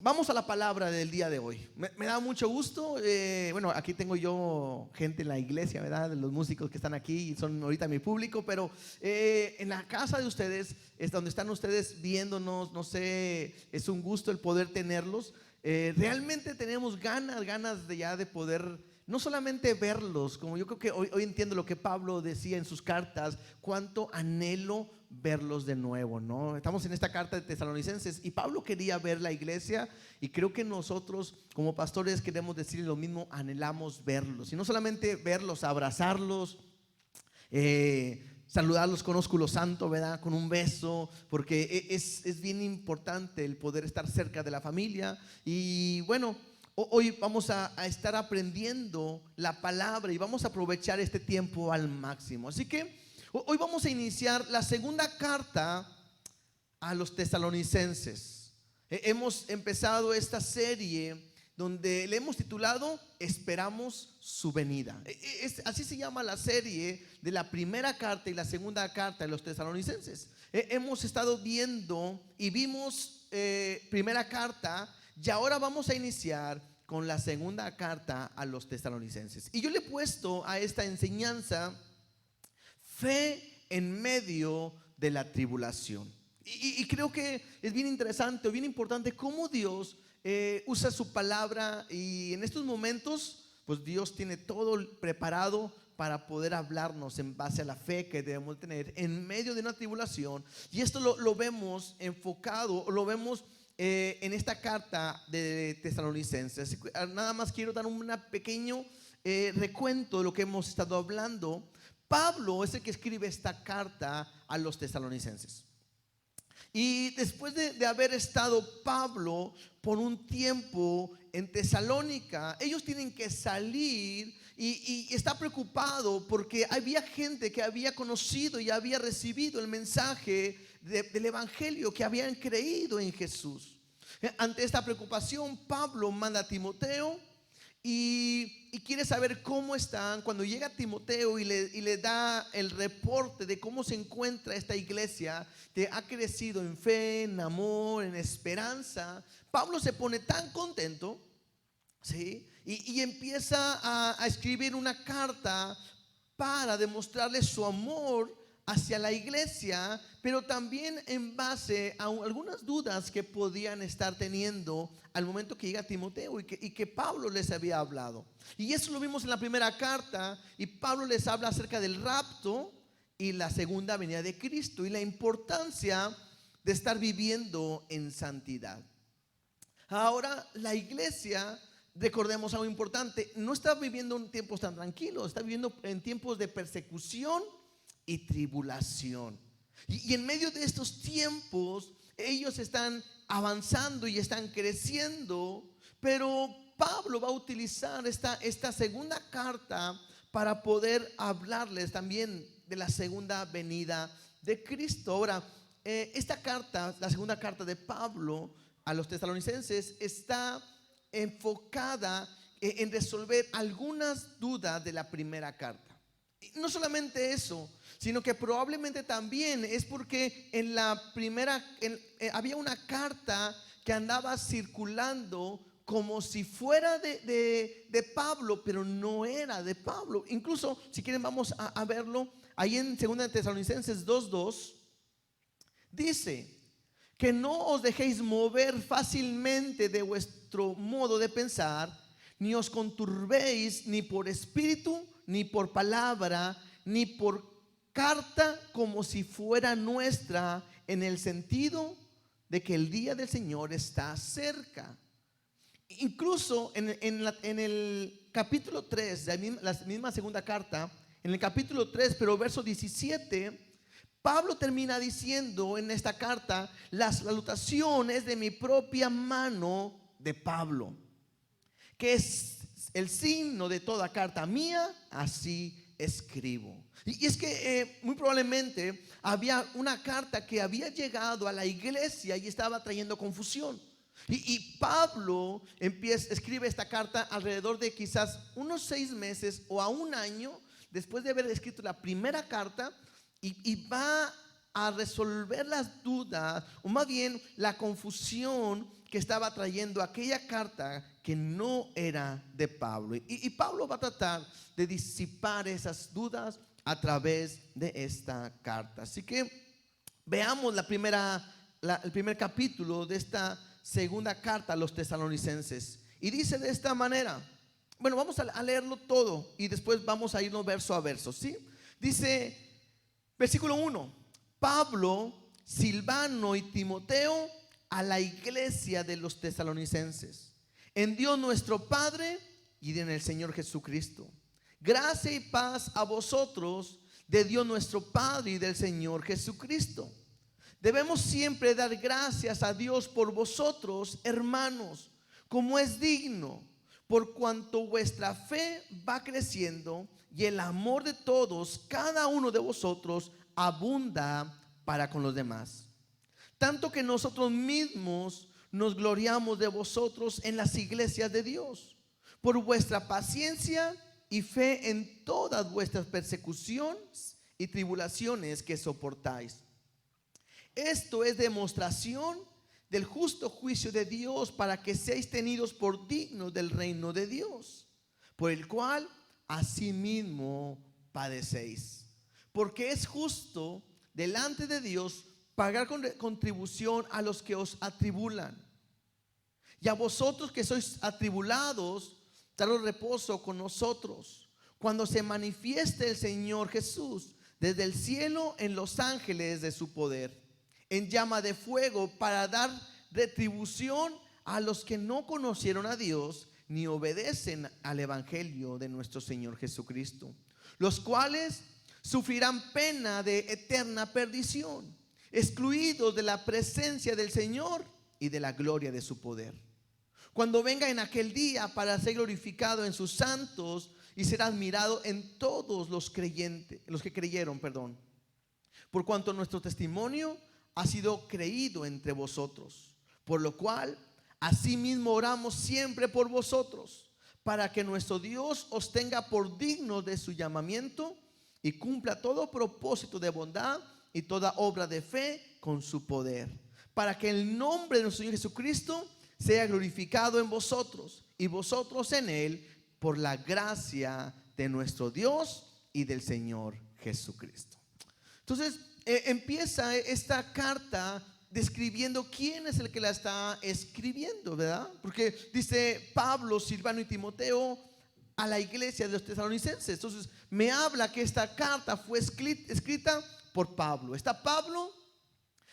Vamos a la palabra del día de hoy. Me da mucho gusto. Bueno, aquí tengo yo gente en la iglesia, ¿verdad? Los músicos que están aquí son ahorita mi público, pero en la casa de ustedes, es donde están ustedes viéndonos, no sé, es un gusto el poder tenerlos. Realmente tenemos ganas de ya de poder no solamente verlos, como yo creo que hoy entiendo lo que Pablo decía en sus cartas, cuánto anhelo verlos de nuevo, ¿no? Estamos en esta carta de Tesalonicenses y Pablo quería ver la iglesia, y creo que nosotros como pastores queremos decir lo mismo, anhelamos verlos, y no solamente verlos, abrazarlos, saludarlos con ósculo santo, ¿verdad? Con un beso, porque es bien importante el poder estar cerca de la familia. Y bueno, hoy vamos a estar aprendiendo la palabra y vamos a aprovechar este tiempo al máximo. Así que hoy vamos a iniciar la segunda carta a los tesalonicenses. Hemos empezado esta serie donde le hemos titulado Esperamos su venida. Así se llama la serie de la primera carta y la segunda carta de los tesalonicenses. Hemos estado viendo y vimos primera carta, y ahora vamos a iniciar con la segunda carta a los tesalonicenses. Y yo le he puesto a esta enseñanza fe en medio de la tribulación. Y creo que es bien interesante, bien importante cómo Dios usa su palabra, y en estos momentos pues Dios tiene todo preparado para poder hablarnos en base a la fe que debemos tener en medio de una tribulación. Y esto lo vemos enfocado, lo vemos en esta carta de Tesalonicenses. Nada más quiero dar un pequeño recuento de lo que hemos estado hablando. Pablo es el que escribe esta carta a los tesalonicenses. Y después de haber estado Pablo por un tiempo en Tesalónica, ellos tienen que salir, y está preocupado porque había gente que había conocido y había recibido el mensaje del evangelio, que habían creído en Jesús. Ante esta preocupación, Pablo manda a Timoteo y quiere saber cómo están. Cuando llega Timoteo y le da el reporte de cómo se encuentra esta iglesia que ha crecido en fe, en amor, en esperanza, Pablo se pone tan contento, ¿sí? Y empieza a escribir una carta para demostrarle su amor hacia la iglesia, pero también en base a algunas dudas que podían estar teniendo al momento que llega Timoteo, y que Pablo les había hablado. Y eso lo vimos en la primera carta, y Pablo les habla acerca del rapto y la segunda venida de Cristo y la importancia de estar viviendo en santidad. Ahora la iglesia, recordemos algo importante, no está viviendo en tiempos tan tranquilos, está viviendo en tiempos de persecución y tribulación. Y en medio de estos tiempos ellos están avanzando y están creciendo, pero Pablo va a utilizar esta segunda carta para poder hablarles también de la segunda venida de Cristo. Ahora, esta carta, la segunda carta de Pablo a los tesalonicenses, está enfocada en resolver algunas dudas de la primera carta. Y no solamente eso, sino que probablemente también es porque en la primera había una carta que andaba circulando como si fuera de Pablo, pero no era de Pablo. Incluso, si quieren, vamos a verlo ahí en 2 Tesalonicenses 2:2. Dice que no os dejéis mover fácilmente de vuestro modo de pensar, ni os conturbéis ni por espíritu, ni por palabra, ni por carta, como si fuera nuestra, en el sentido de que el día del Señor está cerca. Incluso en el capítulo 3, la misma segunda carta, en el capítulo 3, pero verso 17, Pablo termina diciendo en esta carta: la salutación es de mi propia mano de Pablo, que es el signo de toda carta mía, así escribo. Y es que muy probablemente había una carta que había llegado a la iglesia y estaba trayendo confusión. Y Pablo escribe esta carta alrededor de quizás unos 6 meses o a un año después de haber escrito la primera carta, y va a resolver las dudas, o más bien la confusión que estaba trayendo aquella carta que no era de Pablo. Y Pablo va a tratar de disipar esas dudas a través de esta carta. Así que veamos el primer capítulo de esta segunda carta a los tesalonicenses. Y dice de esta manera. Bueno, vamos a leerlo todo y después vamos a irnos verso a verso, ¿sí? Dice, versículo 1: Pablo, Silvano y Timoteo, a la iglesia de los tesalonicenses, en Dios nuestro Padre y en el Señor Jesucristo. Gracia y paz a vosotros, de Dios nuestro Padre y del Señor Jesucristo. Debemos siempre dar gracias a Dios por vosotros, hermanos, como es digno, por cuanto vuestra fe va creciendo y el amor de todos, cada uno de vosotros, abunda para con los demás. Tanto que nosotros mismos nos gloriamos de vosotros en las iglesias de Dios, por vuestra paciencia y fe en todas vuestras persecuciones y tribulaciones que soportáis. Esto es demostración del justo juicio de Dios, para que seáis tenidos por dignos del reino de Dios, por el cual asimismo padecéis. Porque es justo delante de Dios pagar con contribución a los que os atribulan. Y a vosotros que sois atribulados, daros reposo con nosotros, cuando se manifieste el Señor Jesús desde el cielo en los ángeles de su poder, en llama de fuego, para dar retribución a los que no conocieron a Dios ni obedecen al evangelio de nuestro Señor Jesucristo, los cuales sufrirán pena de eterna perdición, excluidos de la presencia del Señor y de la gloria de su poder, cuando venga en aquel día para ser glorificado en sus santos y ser admirado en todos los creyentes, los que creyeron, por cuanto nuestro testimonio ha sido creído entre vosotros, por lo cual asimismo oramos siempre por vosotros, para que nuestro Dios os tenga por dignos de su llamamiento y cumpla todo propósito de bondad y toda obra de fe con su poder, para que el nombre de nuestro Señor Jesucristo sea glorificado en vosotros y vosotros en él, por la gracia de nuestro Dios y del Señor Jesucristo. Entonces empieza esta carta describiendo quién es el que la está escribiendo, ¿verdad? Porque dice Pablo, Silvano y Timoteo a la iglesia de los tesalonicenses. Entonces me habla que esta carta fue escrita por Pablo. Está Pablo,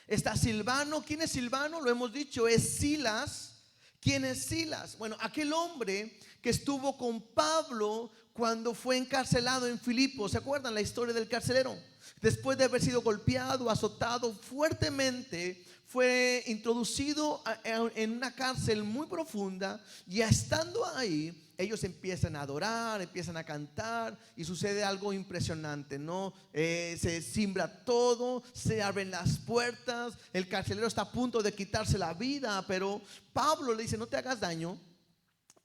está Silvano. ¿Quién es Silvano? Lo hemos dicho, es Silas. ¿Quién es Silas? Bueno, aquel hombre que estuvo con Pablo cuando fue encarcelado en Filipos. ¿Se acuerdan la historia del carcelero? Después de haber sido golpeado, azotado fuertemente, fue introducido en una cárcel muy profunda, y estando ahí ellos empiezan a adorar, empiezan a cantar, y sucede algo impresionante, ¿no? Se simbra todo, se abren las puertas, el carcelero está a punto de quitarse la vida, pero Pablo le dice: no te hagas daño.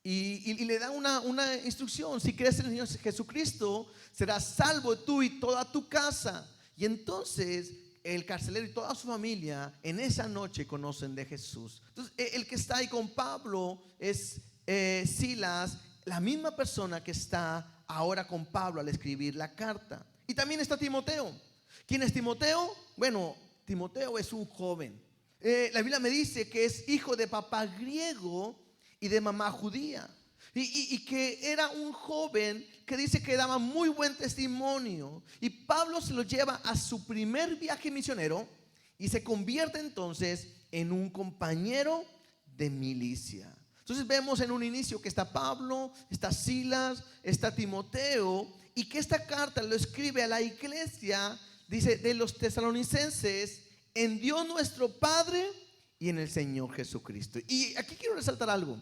Y le da una instrucción: si crees en el Señor Jesucristo, serás salvo tú y toda tu casa. Y entonces el carcelero y toda su familia en esa noche conocen de Jesús. Entonces el que está ahí con Pablo es Silas, la misma persona que está ahora con Pablo al escribir la carta. Y también está Timoteo. ¿Quién es Timoteo? Bueno, Timoteo es un joven. La Biblia me dice que es hijo de papá griego y de mamá judía, y que era un joven que dice que daba muy buen testimonio. Y Pablo se lo lleva a su primer viaje misionero y se convierte entonces en un compañero de milicia. Entonces vemos en un inicio que está Pablo, está Silas, está Timoteo, y que esta carta lo escribe a la iglesia, dice, de los tesalonicenses, en Dios nuestro Padre y en el Señor Jesucristo. Y aquí quiero resaltar algo.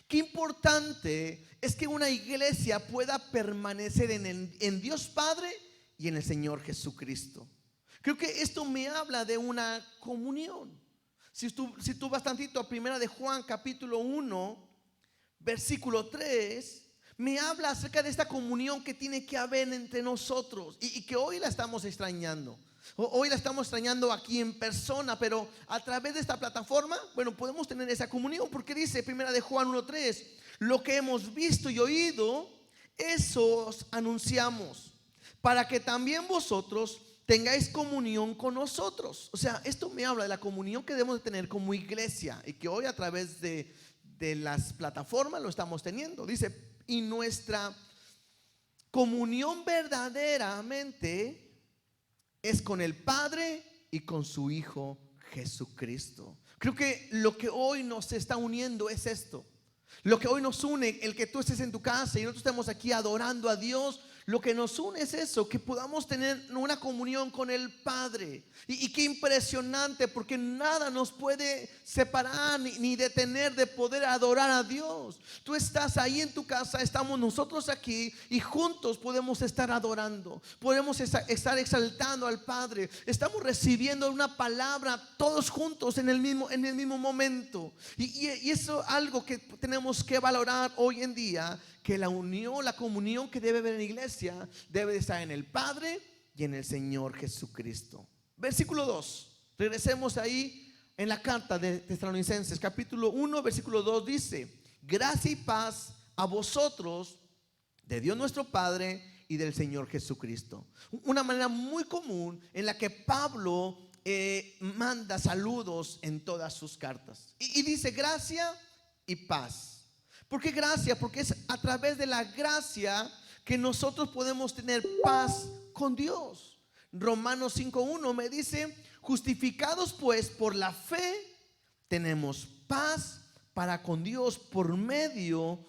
Qué importante es que una iglesia pueda permanecer en Dios Padre y en el Señor Jesucristo. Creo que esto me habla de una comunión. Si tú vas tantito a primera de Juan capítulo 1 versículo 3, me habla acerca de esta comunión que tiene que haber entre nosotros y que hoy la estamos extrañando. Hoy la estamos extrañando aquí en persona, pero a través de esta plataforma, bueno, podemos tener esa comunión, porque dice primera de Juan 1:3, lo que hemos visto y oído, eso os anunciamos, para que también vosotros tengáis comunión con nosotros. O sea, esto me habla de la comunión que debemos de tener como iglesia y que hoy a través de las plataformas lo estamos teniendo. Dice, y nuestra comunión verdaderamente es con el Padre y con su Hijo Jesucristo. Creo que lo que hoy nos está uniendo es esto. Lo que hoy nos une, el que tú estés en tu casa y nosotros estemos aquí adorando a Dios, lo que nos une es eso, que podamos tener una comunión con el Padre. Y qué impresionante, porque nada nos puede separar ni detener de poder adorar a Dios. Tú estás ahí en tu casa, estamos nosotros aquí y juntos podemos estar adorando, podemos estar exaltando al Padre. Estamos recibiendo una palabra todos juntos en el mismo momento. Y eso es algo que tenemos que valorar hoy en día, que la unión, la comunión que debe haber en la iglesia debe de estar en el Padre y en el Señor Jesucristo. Versículo 2, regresemos ahí en la carta de Tesalonicenses, capítulo 1, versículo 2 dice, gracia y paz a vosotros de Dios nuestro Padre y del Señor Jesucristo. Una manera muy común en la que Pablo manda saludos en todas sus cartas y dice gracia y paz. ¿Por qué gracia? Porque es a través de la gracia que nosotros podemos tener paz con Dios. Romanos 5:1 me dice, justificados pues por la fe, tenemos paz para con Dios por medio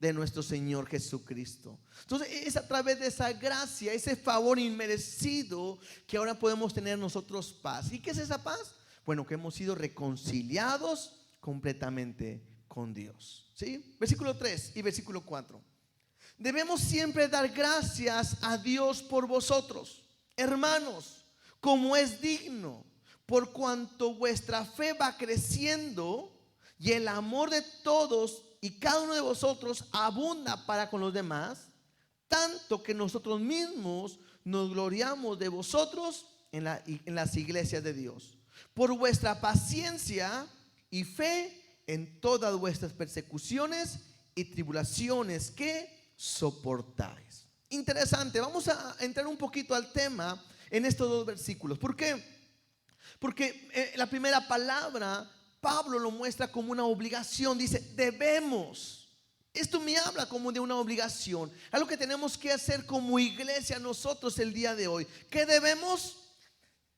de nuestro Señor Jesucristo. Entonces es a través de esa gracia, ese favor inmerecido, que ahora podemos tener nosotros paz. ¿Y qué es esa paz? Bueno, que hemos sido reconciliados completamente con Dios. ¿Sí? Versículo 3 y versículo 4. Debemos siempre dar gracias a Dios por vosotros, hermanos, como es digno, por cuanto vuestra fe va creciendo y el amor de todos y cada uno de vosotros abunda para con los demás, tanto que nosotros mismos nos gloriamos de vosotros en las iglesias de Dios, por vuestra paciencia y fe en todas vuestras persecuciones y tribulaciones que soportáis. Interesante, vamos a entrar un poquito al tema en estos dos versículos. ¿Por qué? Porque la primera palabra Pablo lo muestra como una obligación, dice debemos. Esto me habla como de una obligación, algo que tenemos que hacer como iglesia nosotros el día de hoy. ¿Qué debemos?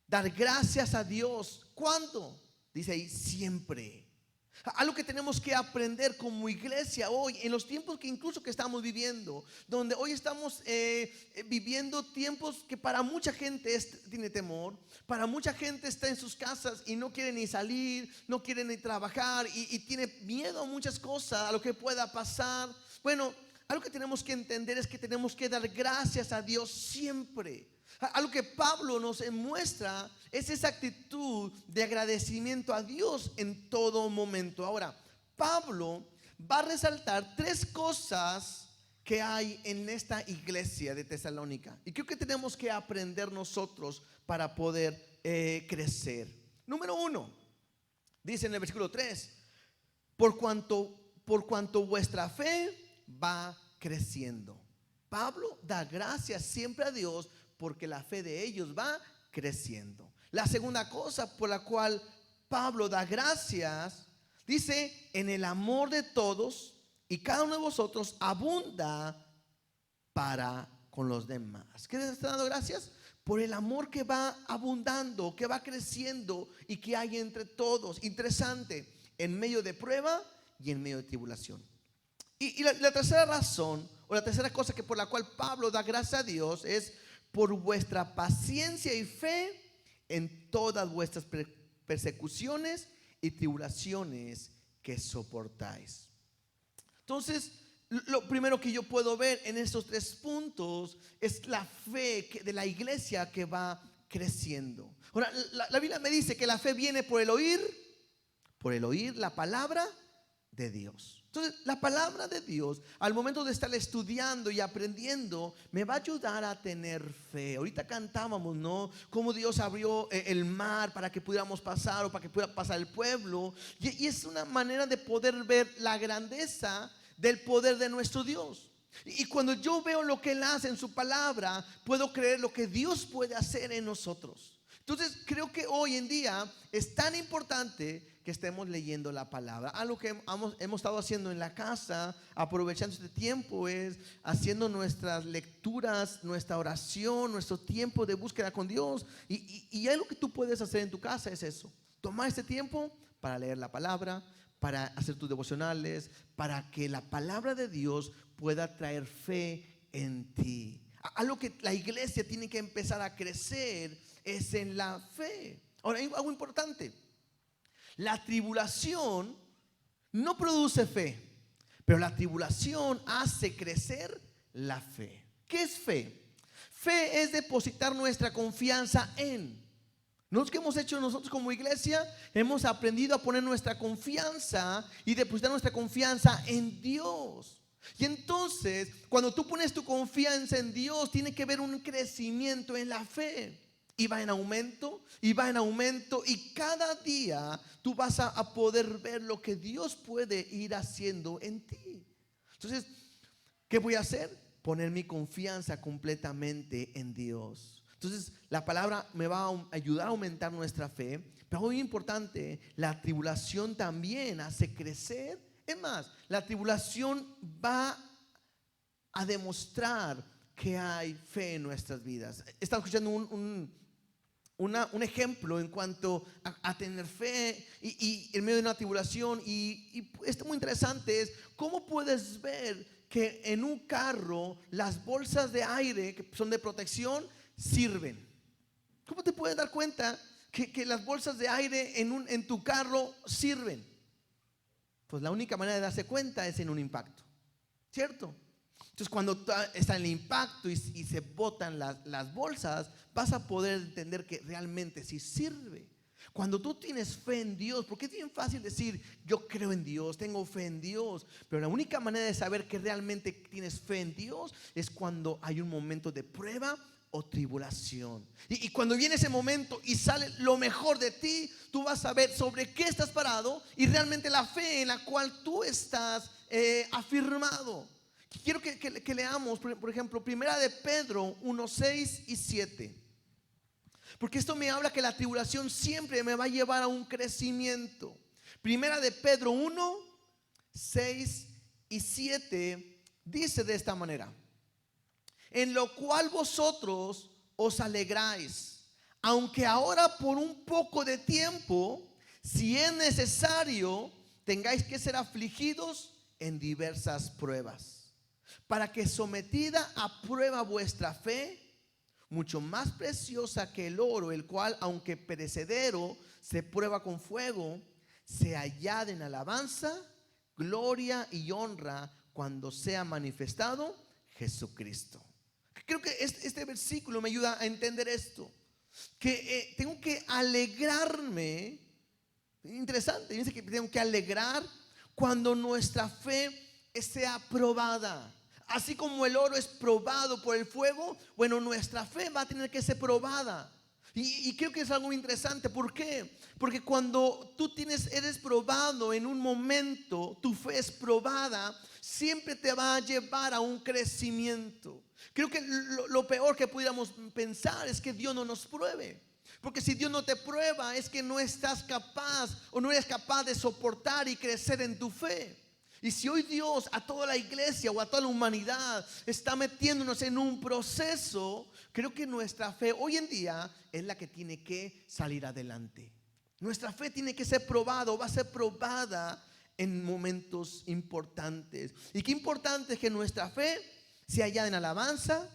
Dar gracias a Dios. ¿Cuándo? Dice ahí, siempre. Algo que tenemos que aprender como iglesia hoy, en los tiempos que incluso que estamos viviendo, donde hoy estamos viviendo tiempos que para mucha gente tiene temor, para mucha gente está en sus casas y no quiere ni salir, no quiere ni trabajar y tiene miedo a muchas cosas, a lo que pueda pasar. Bueno, algo que tenemos que entender es que tenemos que dar gracias a Dios siempre. Algo que Pablo nos muestra es esa actitud de agradecimiento a Dios en todo momento. Ahora, Pablo va a resaltar tres cosas que hay en esta iglesia de Tesalónica y creo que tenemos que aprender nosotros para poder crecer. Número 1, dice en el versículo 3, por cuanto vuestra fe va creciendo. Pablo da gracias siempre a Dios porque la fe de ellos va creciendo. La segunda cosa por la cual Pablo da gracias, dice, en el amor de todos y cada uno de vosotros abunda para con los demás. ¿Qué les está dando gracias? Por el amor que va abundando, que va creciendo y que hay entre todos. Interesante, en medio de prueba y en medio de tribulación. Y la tercera razón, o la tercera cosa que por la cual Pablo da gracias a Dios es por vuestra paciencia y fe en todas vuestras persecuciones y tribulaciones que soportáis. Entonces, lo primero que yo puedo ver en estos tres puntos es la fe de la iglesia que va creciendo. Ahora, la Biblia me dice que la fe viene por el oír la palabra de Dios. Entonces, la palabra de Dios, al momento de estar estudiando y aprendiendo, me va a ayudar a tener fe. Ahorita cantábamos, ¿no? Cómo Dios abrió el mar para que pudiéramos pasar, o para que pudiera pasar el pueblo. Y es una manera de poder ver la grandeza del poder de nuestro Dios. Y cuando yo veo lo que Él hace en su palabra, puedo creer lo que Dios puede hacer en nosotros. Entonces, creo que hoy en día es tan importante que estemos leyendo la palabra. Algo que hemos estado haciendo en la casa, aprovechando este tiempo, es haciendo nuestras lecturas, nuestra oración, nuestro tiempo de búsqueda con Dios. Y algo que tú puedes hacer en tu casa es eso: tomar este tiempo para leer la palabra, para hacer tus devocionales, para que la palabra de Dios pueda traer fe en ti. Algo que la iglesia tiene que empezar a crecer es en la fe. Ahora, hay algo importante: la tribulación no produce fe, pero la tribulación hace crecer la fe. ¿Qué es fe? Fe es depositar nuestra confianza en. Nosotros, que hemos hecho nosotros como iglesia, hemos aprendido a poner nuestra confianza y depositar nuestra confianza en Dios. Y entonces, cuando tú pones tu confianza en Dios, tiene que haber un crecimiento en la fe. Y va en aumento, y va en aumento, y cada día tú vas a poder ver lo que Dios puede ir haciendo en ti. Entonces, ¿qué voy a hacer? Poner mi confianza completamente en Dios. Entonces, la palabra me va a ayudar a aumentar nuestra fe. Pero muy importante, la tribulación también hace crecer. Es más, la tribulación va a demostrar que hay fe en nuestras vidas. Estaba escuchando un ejemplo en cuanto a tener fe y en medio de una tribulación. Y esto muy interesante es cómo puedes ver que en un carro las bolsas de aire, que son de protección, sirven. ¿Cómo te puedes dar cuenta que las bolsas de aire en tu carro sirven? Pues la única manera de darse cuenta es en un impacto, ¿cierto? Entonces, cuando está el impacto y se botan las bolsas, vas a poder entender que realmente sí sirve. Cuando tú tienes fe en Dios, porque es bien fácil decir: yo creo en Dios, tengo fe en Dios, pero la única manera de saber que realmente tienes fe en Dios es cuando hay un momento de prueba o tribulación. Y cuando viene ese momento y sale lo mejor de ti, tú vas a ver sobre qué estás parado y realmente la fe en la cual tú estás afirmado. Quiero que leamos, por ejemplo, Primera de Pedro 1, 6 y 7. Porque esto me habla que la tribulación siempre me va a llevar a un crecimiento. Primera de Pedro 1, 6 y 7 dice de esta manera: en lo cual vosotros os alegráis, aunque ahora por un poco de tiempo, si es necesario, tengáis que ser afligidos en diversas pruebas, para que, sometida a prueba vuestra fe, mucho más preciosa que el oro, el cual aunque perecedero se prueba con fuego, se hallade en alabanza, gloria y honra cuando sea manifestado Jesucristo. Creo que este versículo me ayuda a entender esto, que tengo que alegrarme. Interesante, dice que tengo que alegrar cuando nuestra fe sea probada. Así como el oro es probado por el fuego, bueno, nuestra fe va a tener que ser probada. Y creo que es algo interesante. ¿Por qué? Porque cuando tú eres probado en un momento, tu fe es probada, siempre te va a llevar a un crecimiento. Creo que lo peor que pudiéramos pensar es que Dios no nos pruebe. Porque si Dios no te prueba, es que no estás capaz o no eres capaz de soportar y crecer en tu fe. Y si hoy Dios a toda la iglesia o a toda la humanidad está metiéndonos en un proceso, creo que nuestra fe hoy en día es la que tiene que salir adelante. Nuestra fe tiene que ser probada, o va a ser probada en momentos importantes. Y qué importante es que nuestra fe se halla en alabanza,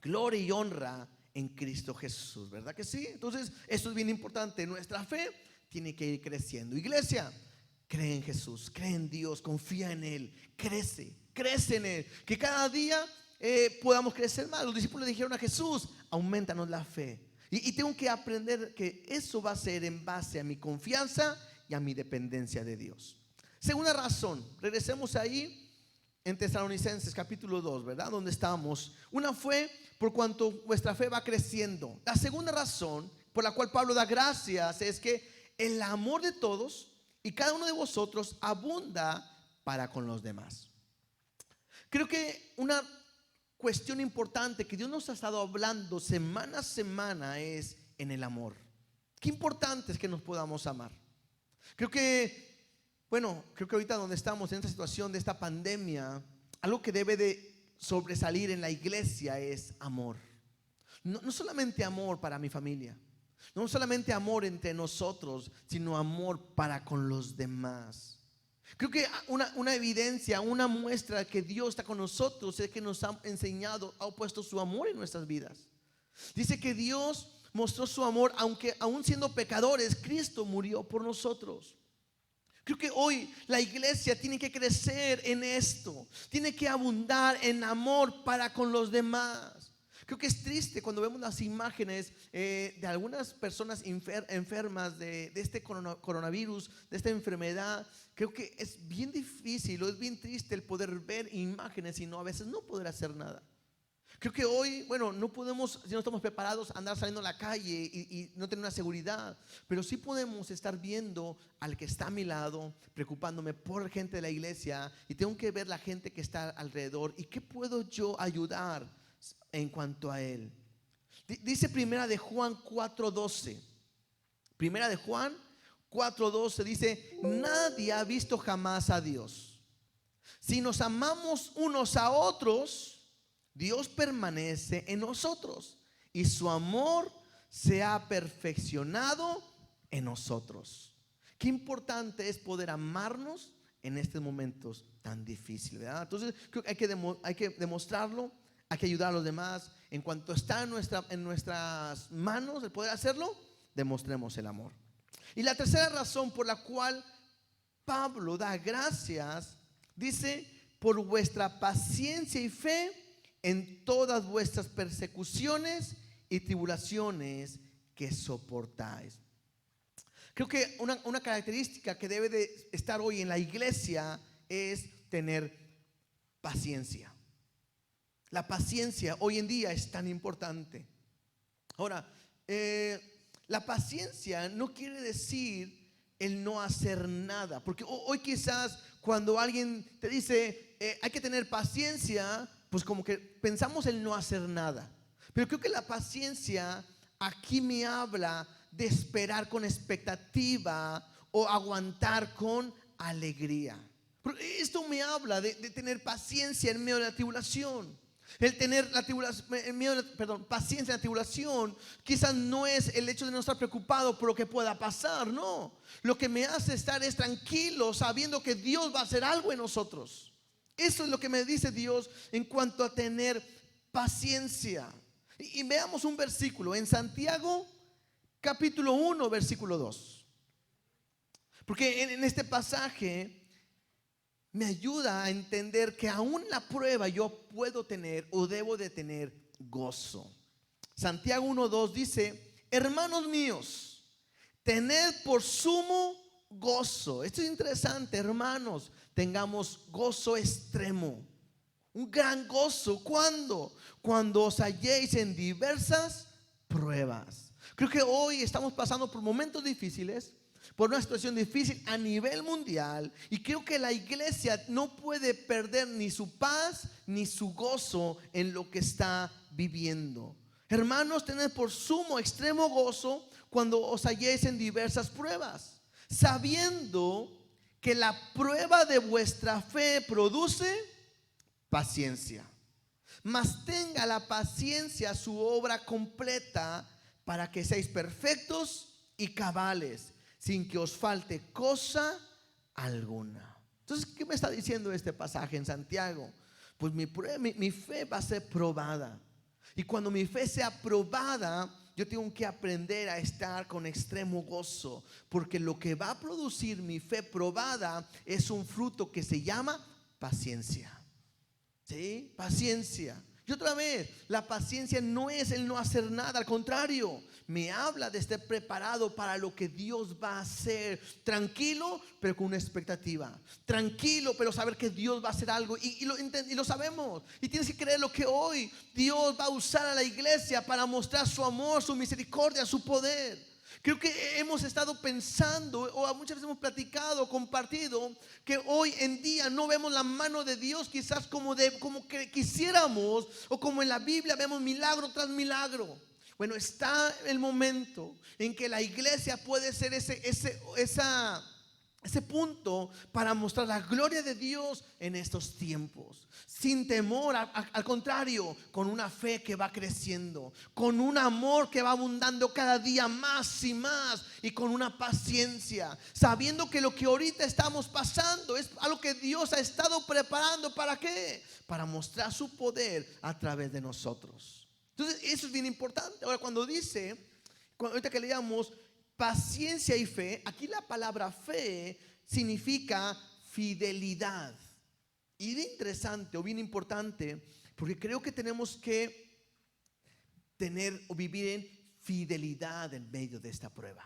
gloria y honra en Cristo Jesús, ¿verdad que sí? Entonces, eso es bien importante. Nuestra fe tiene que ir creciendo. Iglesia, cree en Jesús, cree en Dios, confía en Él, crece en Él. Que cada día podamos crecer más. Los discípulos le dijeron a Jesús: aumentanos la fe. Y tengo que aprender que eso va a ser en base a mi confianza y a mi dependencia de Dios. Segunda razón, regresemos ahí en Tesalonicenses capítulo 2, ¿verdad? Donde estamos. Una fue por cuanto vuestra fe va creciendo. La segunda razón por la cual Pablo da gracias es que el amor de todos y cada uno de vosotros abunda para con los demás. Creo que una cuestión importante que Dios nos ha estado hablando semana a semana es en el amor. Qué importante es que nos podamos amar. Creo que ahorita donde estamos en esta situación de esta pandemia, algo que debe de sobresalir en la iglesia es amor. No solamente amor para mi familia, no solamente amor entre nosotros, sino amor para con los demás. Creo que una evidencia, una muestra que Dios está con nosotros es que nos ha enseñado, ha puesto su amor en nuestras vidas. Dice que Dios mostró su amor, aunque aún siendo pecadores, Cristo murió por nosotros. Creo que hoy la iglesia tiene que crecer en esto, tiene que abundar en amor para con los demás. Creo que es triste cuando vemos las imágenes de algunas personas enfermas de este coronavirus, de esta enfermedad. Creo que es bien difícil o es bien triste el poder ver imágenes y a veces no poder hacer nada. Creo que hoy, no podemos, si no estamos preparados, andar saliendo a la calle y no tener una seguridad, pero sí podemos estar viendo al que está a mi lado, preocupándome por gente de la iglesia, y tengo que ver la gente que está alrededor y qué puedo yo ayudar en cuanto a él. Dice Primera de Juan 4:12. Primera de Juan 4:12 dice: nadie ha visto jamás a Dios. Si nos amamos unos a otros, Dios permanece en nosotros y su amor se ha perfeccionado en nosotros. Qué importante es poder amarnos en estos momentos tan difíciles, ¿verdad? Entonces creo que hay que demostrarlo, hay que ayudar a los demás. En cuanto está en nuestras manos el poder hacerlo, demostremos el amor. Y la tercera razón por la cual Pablo da gracias, dice: por vuestra paciencia y fe en todas vuestras persecuciones y tribulaciones que soportáis. Creo que una característica que debe de estar hoy en la iglesia es tener paciencia. La paciencia hoy en día es tan importante. Ahora, la paciencia no quiere decir el no hacer nada, porque hoy quizás cuando alguien te dice hay que tener paciencia, pues como que pensamos el no hacer nada. Pero creo que la paciencia aquí me habla de esperar con expectativa o aguantar con alegría. Pero esto me habla de tener paciencia en medio de la tribulación. El tener paciencia en la tribulación quizás no es el hecho de no estar preocupado por lo que pueda pasar, no. Lo que me hace estar es tranquilo, sabiendo que Dios va a hacer algo en nosotros. Eso es lo que me dice Dios en cuanto a tener paciencia. Y veamos un versículo en Santiago capítulo 1 versículo 2. Porque en este pasaje me ayuda a entender que aún la prueba yo puedo tener o debo de tener gozo. Santiago 1:2 dice: hermanos míos, tened por sumo gozo. Esto es interesante, hermanos. Tengamos gozo extremo, un gran gozo. ¿Cuándo? Cuando os halléis en diversas pruebas. Creo que hoy estamos pasando por momentos difíciles, por una situación difícil a nivel mundial, y creo que la iglesia no puede perder ni su paz ni su gozo en lo que está viviendo. Hermanos, tened por sumo extremo gozo cuando os halléis en diversas pruebas, sabiendo que la prueba de vuestra fe produce paciencia. Mas tenga la paciencia su obra completa, para que seáis perfectos y cabales, sin que os falte cosa alguna. Entonces, ¿qué me está diciendo este pasaje en Santiago? Pues mi fe va a ser probada. Y cuando mi fe sea probada, yo tengo que aprender a estar con extremo gozo, porque lo que va a producir mi fe probada es un fruto que se llama paciencia. ¿Sí? Paciencia. Y otra vez, la paciencia no es el no hacer nada, al contrario, me habla de estar preparado para lo que Dios va a hacer. Tranquilo, pero con una expectativa. Tranquilo, pero saber que Dios va a hacer algo. Y lo sabemos. Y tienes que creer lo que hoy Dios va a usar a la iglesia para mostrar su amor, su misericordia, su poder. Creo que hemos estado pensando, o muchas veces hemos platicado, compartido, que hoy en día no vemos la mano de Dios quizás como que quisiéramos, o como en la Biblia vemos milagro tras milagro. Bueno, está el momento en que la iglesia puede ser ese punto para mostrar la gloria de Dios en estos tiempos, sin temor, al contrario, con una fe que va creciendo, con un amor que va abundando cada día más y más, y con una paciencia, sabiendo que lo que ahorita estamos pasando es algo que Dios ha estado preparando. ¿Para qué? Para mostrar su poder a través de nosotros. Entonces eso es bien importante. Ahora, ahorita que leíamos paciencia y fe, aquí la palabra fe significa fidelidad. Y bien interesante o bien importante, porque creo que tenemos que tener o vivir en fidelidad en medio de esta prueba.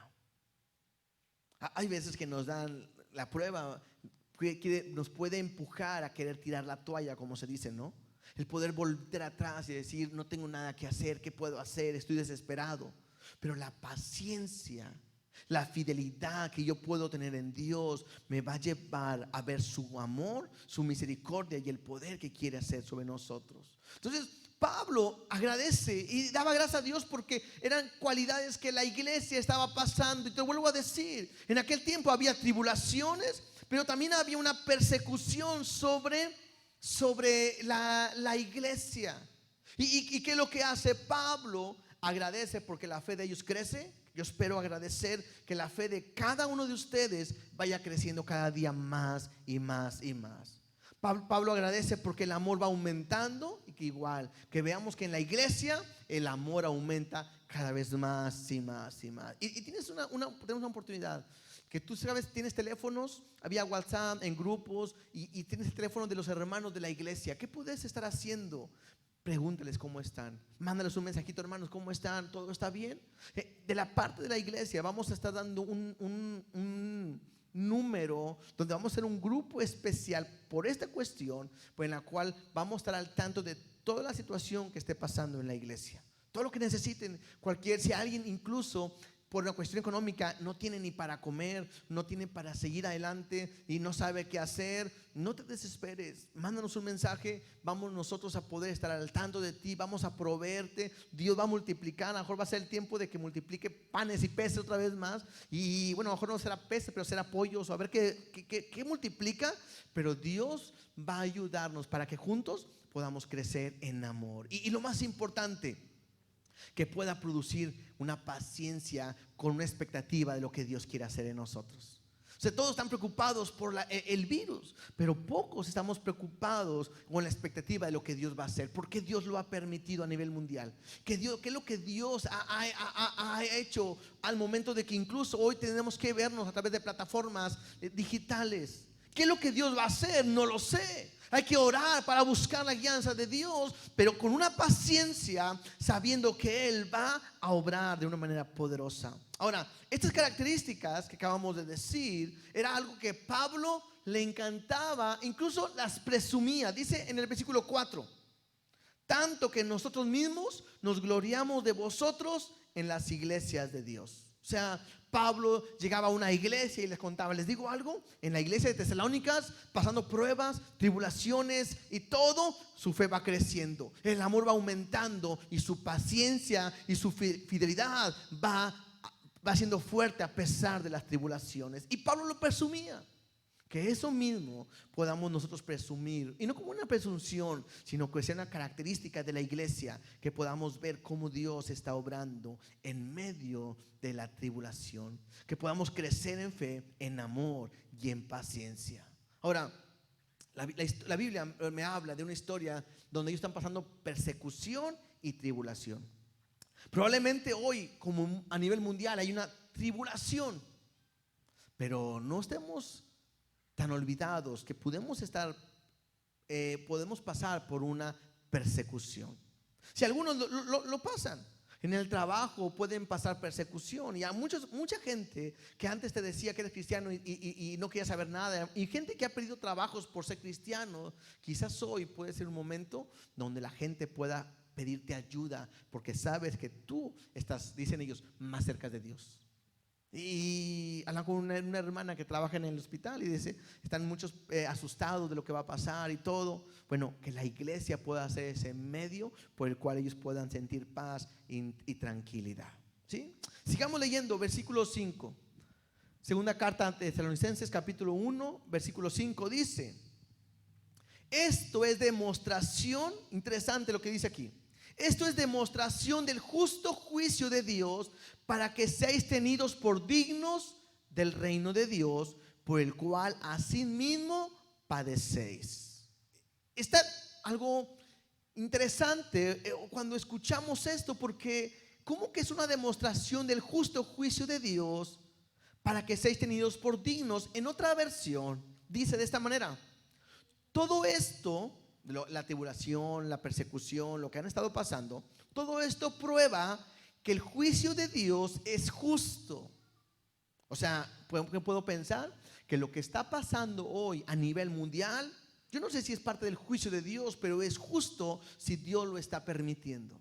Hay veces que nos dan la prueba que nos puede empujar a querer tirar la toalla, como se dice, ¿no? El poder volver atrás y decir, no tengo nada que hacer, ¿qué puedo hacer? Estoy desesperado. Pero la paciencia, la fidelidad que yo puedo tener en Dios me va a llevar a ver su amor, su misericordia y el poder que quiere hacer sobre nosotros. Entonces Pablo agradece y daba gracias a Dios porque eran cualidades que la iglesia estaba pasando. Y te vuelvo a decir, en aquel tiempo había tribulaciones, pero también había una persecución sobre la iglesia. ¿Y qué es lo que hace Pablo? Agradece porque la fe de ellos crece. Yo espero agradecer que la fe de cada uno de ustedes vaya creciendo cada día más y más y más. Pablo agradece porque el amor va aumentando, y que igual, que veamos que en la iglesia el amor aumenta cada vez más y más y más. Y tienes tenemos una oportunidad. Que tú sabes, tienes teléfonos, había WhatsApp en grupos, y tienes el teléfono de los hermanos de la iglesia. ¿Qué puedes estar haciendo? Pregúntales cómo están. Mándales un mensajito, hermanos, ¿cómo están? ¿Todo está bien? De la parte de la iglesia vamos a estar dando un número donde vamos a hacer un grupo especial por esta cuestión, pues en la cual vamos a estar al tanto de toda la situación que esté pasando en la iglesia. Todo lo que necesiten, si alguien incluso por una cuestión económica no tiene ni para comer, no tiene para seguir adelante y no sabe qué hacer, no te desesperes, mándanos un mensaje, vamos nosotros a poder estar al tanto de ti, vamos a proveerte, Dios va a multiplicar. A lo mejor va a ser el tiempo de que multiplique panes y peces otra vez más, y bueno, a lo mejor no será peces, pero será pollos, o a ver qué multiplica, pero Dios va a ayudarnos para que juntos podamos crecer en amor. Y lo más importante, que pueda producir una paciencia con una expectativa de lo que Dios quiere hacer en nosotros. O sea, todos están preocupados por el virus, pero pocos estamos preocupados con la expectativa de lo que Dios va a hacer. ¿Por qué Dios lo ha permitido a nivel mundial? ¿Qué es lo que Dios ha hecho al momento de que incluso hoy tenemos que vernos a través de plataformas digitales? ¿Qué es lo que Dios va a hacer? No lo sé. Hay que orar para buscar la guianza de Dios, pero con una paciencia, sabiendo que Él va a obrar de una manera poderosa. Ahora, estas características que acabamos de decir, era algo que Pablo le encantaba, incluso las presumía. Dice en el versículo 4, tanto que nosotros mismos nos gloriamos de vosotros en las iglesias de Dios. O sea, Pablo llegaba a una iglesia y les contaba, les digo algo, en la iglesia de Tesalónicas, pasando pruebas, tribulaciones y todo, su fe va creciendo, el amor va aumentando y su paciencia y su fidelidad va siendo fuerte a pesar de las tribulaciones. Y Pablo lo presumía. Que eso mismo podamos nosotros presumir, y no como una presunción, sino que sea una característica de la iglesia, que podamos ver cómo Dios está obrando en medio de la tribulación, que podamos crecer en fe, en amor y en paciencia. Ahora, la Biblia me habla de una historia donde ellos están pasando persecución y tribulación. Probablemente hoy, como a nivel mundial, hay una tribulación, pero no estemos tan olvidados que podemos pasar por una persecución. Si algunos lo pasan. En el trabajo pueden pasar persecución. Y hay mucha gente que antes te decía que eres cristiano y no quería saber nada. Y gente que ha perdido trabajos por ser cristiano. Quizás hoy puede ser un momento donde la gente pueda pedirte ayuda, porque sabes que tú estás, dicen ellos, más cerca de Dios. Y hablan con una hermana que trabaja en el hospital y dice, están muchos asustados de lo que va a pasar y todo. Bueno, que la iglesia pueda ser ese medio por el cual ellos puedan sentir paz y tranquilidad. ¿Sí? Sigamos leyendo versículo 5. Segunda carta de Tesalonicenses capítulo 1 versículo 5 dice: esto es demostración, interesante lo que dice aquí. Esto es demostración del justo juicio de Dios, para que seáis tenidos por dignos del reino de Dios, por el cual asimismo padecéis. Está algo interesante cuando escuchamos esto, porque ¿cómo que es una demostración del justo juicio de Dios para que seáis tenidos por dignos? En otra versión dice de esta manera: todo esto, la tribulación, la persecución, lo que han estado pasando, todo esto prueba que el juicio de Dios es justo. O sea, puedo pensar que lo que está pasando hoy a nivel mundial, yo no sé si es parte del juicio de Dios, pero es justo si Dios lo está permitiendo.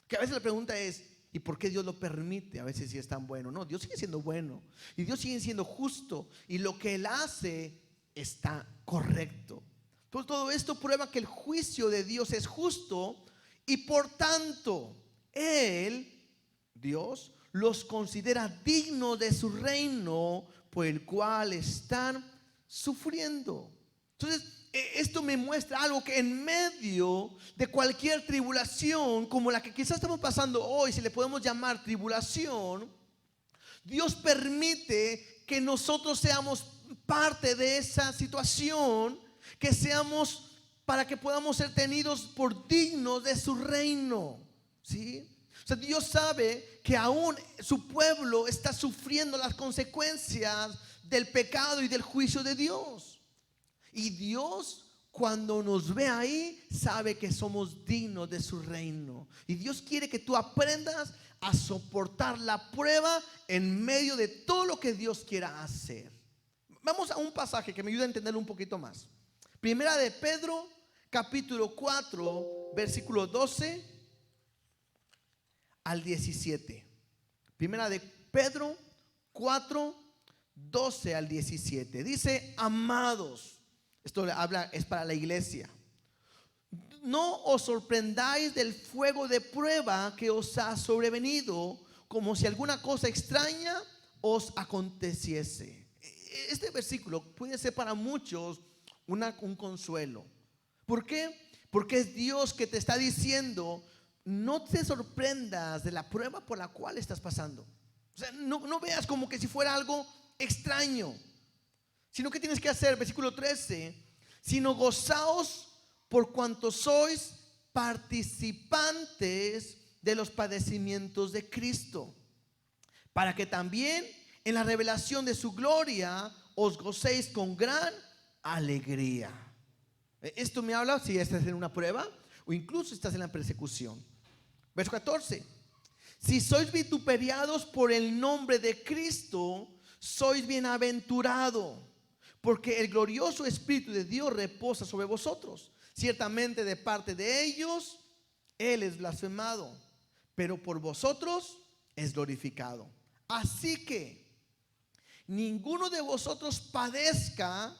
Que a veces la pregunta es, ¿y por qué Dios lo permite? A veces si es tan bueno. No, Dios sigue siendo bueno y Dios sigue siendo justo, y lo que Él hace está correcto. Pues todo esto prueba que el juicio de Dios es justo, y por tanto Él, Dios, los considera dignos de su reino, por el cual están sufriendo. Entonces esto me muestra algo, que en medio de cualquier tribulación como la que quizás estamos pasando hoy, si le podemos llamar tribulación, Dios permite que nosotros seamos parte de esa situación, que seamos, para que podamos ser tenidos por dignos de su reino. ¿Sí? O sea, Dios sabe que aún su pueblo está sufriendo las consecuencias del pecado y del juicio de Dios. Y Dios, cuando nos ve ahí, sabe que somos dignos de su reino. Y Dios quiere que tú aprendas a soportar la prueba en medio de todo lo que Dios quiera hacer. Vamos a un pasaje que me ayuda a entenderlo un poquito más. Primera de Pedro, capítulo 4, versículo 12 al 17. Primera de Pedro 4, 12 al 17. Dice: amados, esto habla, es para la iglesia, no os sorprendáis del fuego de prueba que os ha sobrevenido, como si alguna cosa extraña os aconteciese. Este versículo puede ser para muchos un consuelo. ¿Por qué? Porque es Dios que te está diciendo: no te sorprendas de la prueba por la cual estás pasando. O sea, no veas como que si fuera algo extraño, sino que tienes que hacer, versículo 13, sino gozaos por cuanto sois participantes de los padecimientos de Cristo, para que también en la revelación de su gloria os gocéis con gran alegría. Esto me habla si estás en una prueba o incluso estás en la persecución. Verso 14: si sois vituperiados por el nombre de Cristo, sois bienaventurado, porque el glorioso Espíritu de Dios reposa sobre vosotros. Ciertamente de parte de ellos Él es blasfemado, pero por vosotros es glorificado. Así que ninguno de vosotros padezca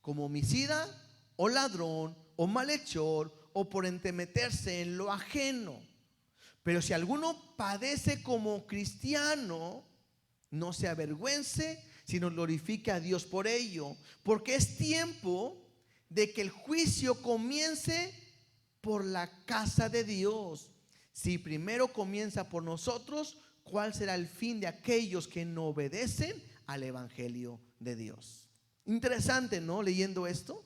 como homicida o ladrón o malhechor o por entremeterse en lo ajeno. Pero si alguno padece como cristiano, no se avergüence, sino glorifique a Dios por ello, porque es tiempo de que el juicio comience por la casa de Dios. Si primero comienza por nosotros, ¿cuál será el fin de aquellos que no obedecen al evangelio de Dios? Interesante, ¿no? Leyendo esto,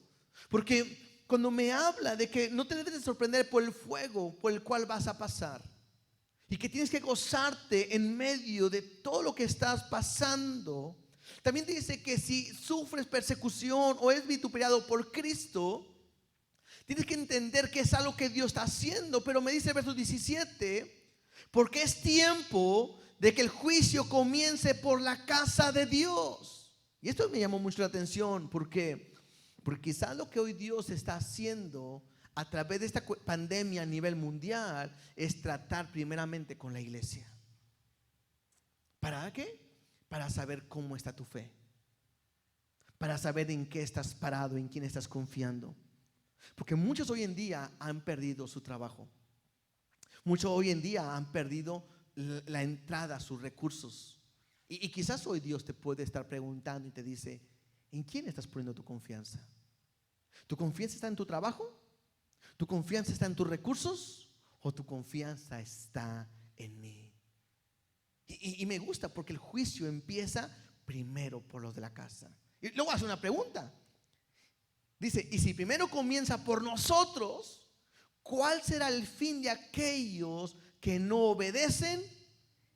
porque cuando me habla de que no te debes de sorprender por el fuego por el cual vas a pasar, y que tienes que gozarte en medio de todo lo que estás pasando, también te dice que si sufres persecución o es vituperiado por Cristo, Tienes que entender que es algo que Dios está haciendo. Pero me dice el verso 17, porque es tiempo de que el juicio comience por la casa de Dios. Y esto me llamó mucho la atención. ¿Por qué? Porque quizás lo que hoy Dios está haciendo a través de esta pandemia a nivel mundial es tratar primeramente con la iglesia. ¿Para qué? Para saber cómo está tu fe, para saber en qué estás parado, en quién estás confiando. Porque muchos hoy en día han perdido su trabajo. Muchos hoy en día han perdido la entrada a sus recursos. Y quizás hoy Dios te puede estar preguntando y te dice: ¿en quién estás poniendo tu confianza? ¿Tu confianza está en tu trabajo? ¿Tu confianza está en tus recursos? ¿O tu confianza está en mí? Y me gusta porque el juicio empieza primero por los de la casa. Y luego hace una pregunta. Dice: y si primero comienza por nosotros, ¿cuál será el fin de aquellos que no obedecen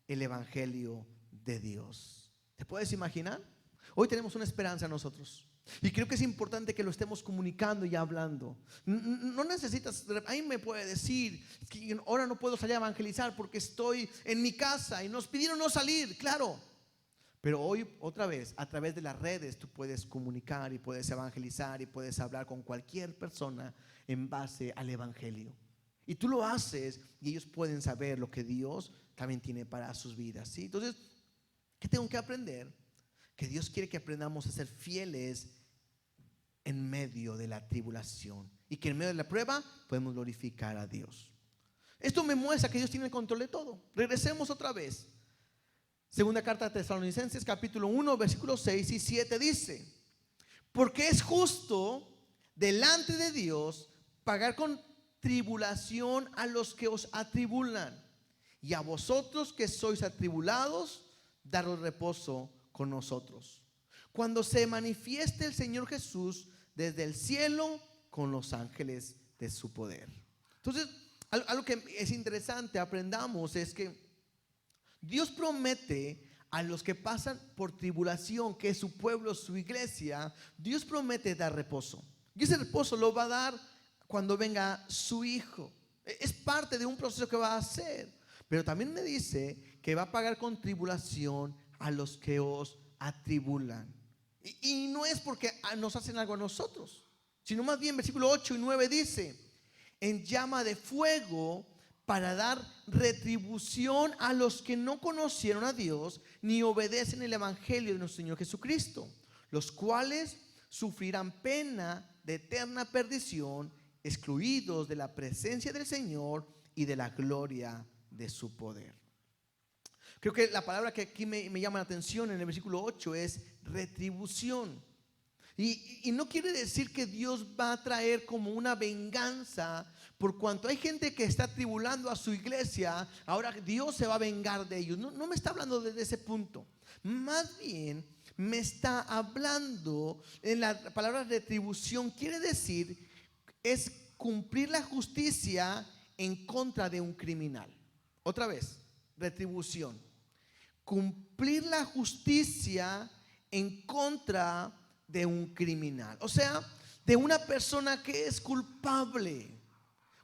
el evangelio de Dios? ¿Te puedes imaginar? Hoy tenemos una esperanza nosotros. Y creo que es importante que lo estemos comunicando y hablando. No necesitas, ahí me puede decir que ahora no puedo salir a evangelizar porque estoy en mi casa y nos pidieron no salir, claro. Pero hoy otra vez, a través de las redes, tú puedes comunicar y puedes evangelizar y puedes hablar con cualquier persona en base al evangelio. Y tú lo haces y ellos pueden saber lo que Dios también tiene para sus vidas, ¿sí? Entonces, ¿qué tengo que aprender? Que Dios quiere que aprendamos a ser fieles en medio de la tribulación, y que en medio de la prueba podemos glorificar a Dios. Esto me muestra que Dios tiene el control de todo. Regresemos otra vez. Segunda carta de Tesalonicenses, capítulo 1, versículos 6 y 7 dice: porque es justo delante de Dios pagar con tribulación a los que os atribulan, y a vosotros que sois atribulados, daros reposo con nosotros, cuando se manifieste el Señor Jesús desde el cielo con los ángeles de su poder. Entonces, algo que es interesante aprendamos es que Dios promete a los que pasan por tribulación, que es su pueblo, su iglesia, Dios promete dar reposo. Y ese reposo lo va a dar cuando venga su Hijo. Es parte de un proceso que va a hacer. Pero también me dice que va a pagar con tribulación a los que os atribulan. Y no es porque nos hacen algo a nosotros, sino más bien versículo 8 y 9 dice: en llama de fuego, para dar retribución a los que no conocieron a Dios ni obedecen el evangelio de nuestro Señor Jesucristo, los cuales sufrirán pena de eterna perdición, excluidos de la presencia del Señor y de la gloria de su poder. Creo que la palabra que aquí me llama la atención en el versículo 8 es retribución. Y no quiere decir que Dios va a traer como una venganza por cuanto hay gente que está tribulando a su iglesia. Ahora Dios se va a vengar de ellos. No me está hablando desde ese punto. Más bien me está hablando en la palabra retribución. Quiere decir es cumplir la justicia en contra de un criminal. Otra vez, retribución. Cumplir la justicia en contra de un criminal, o sea, de una persona que es culpable.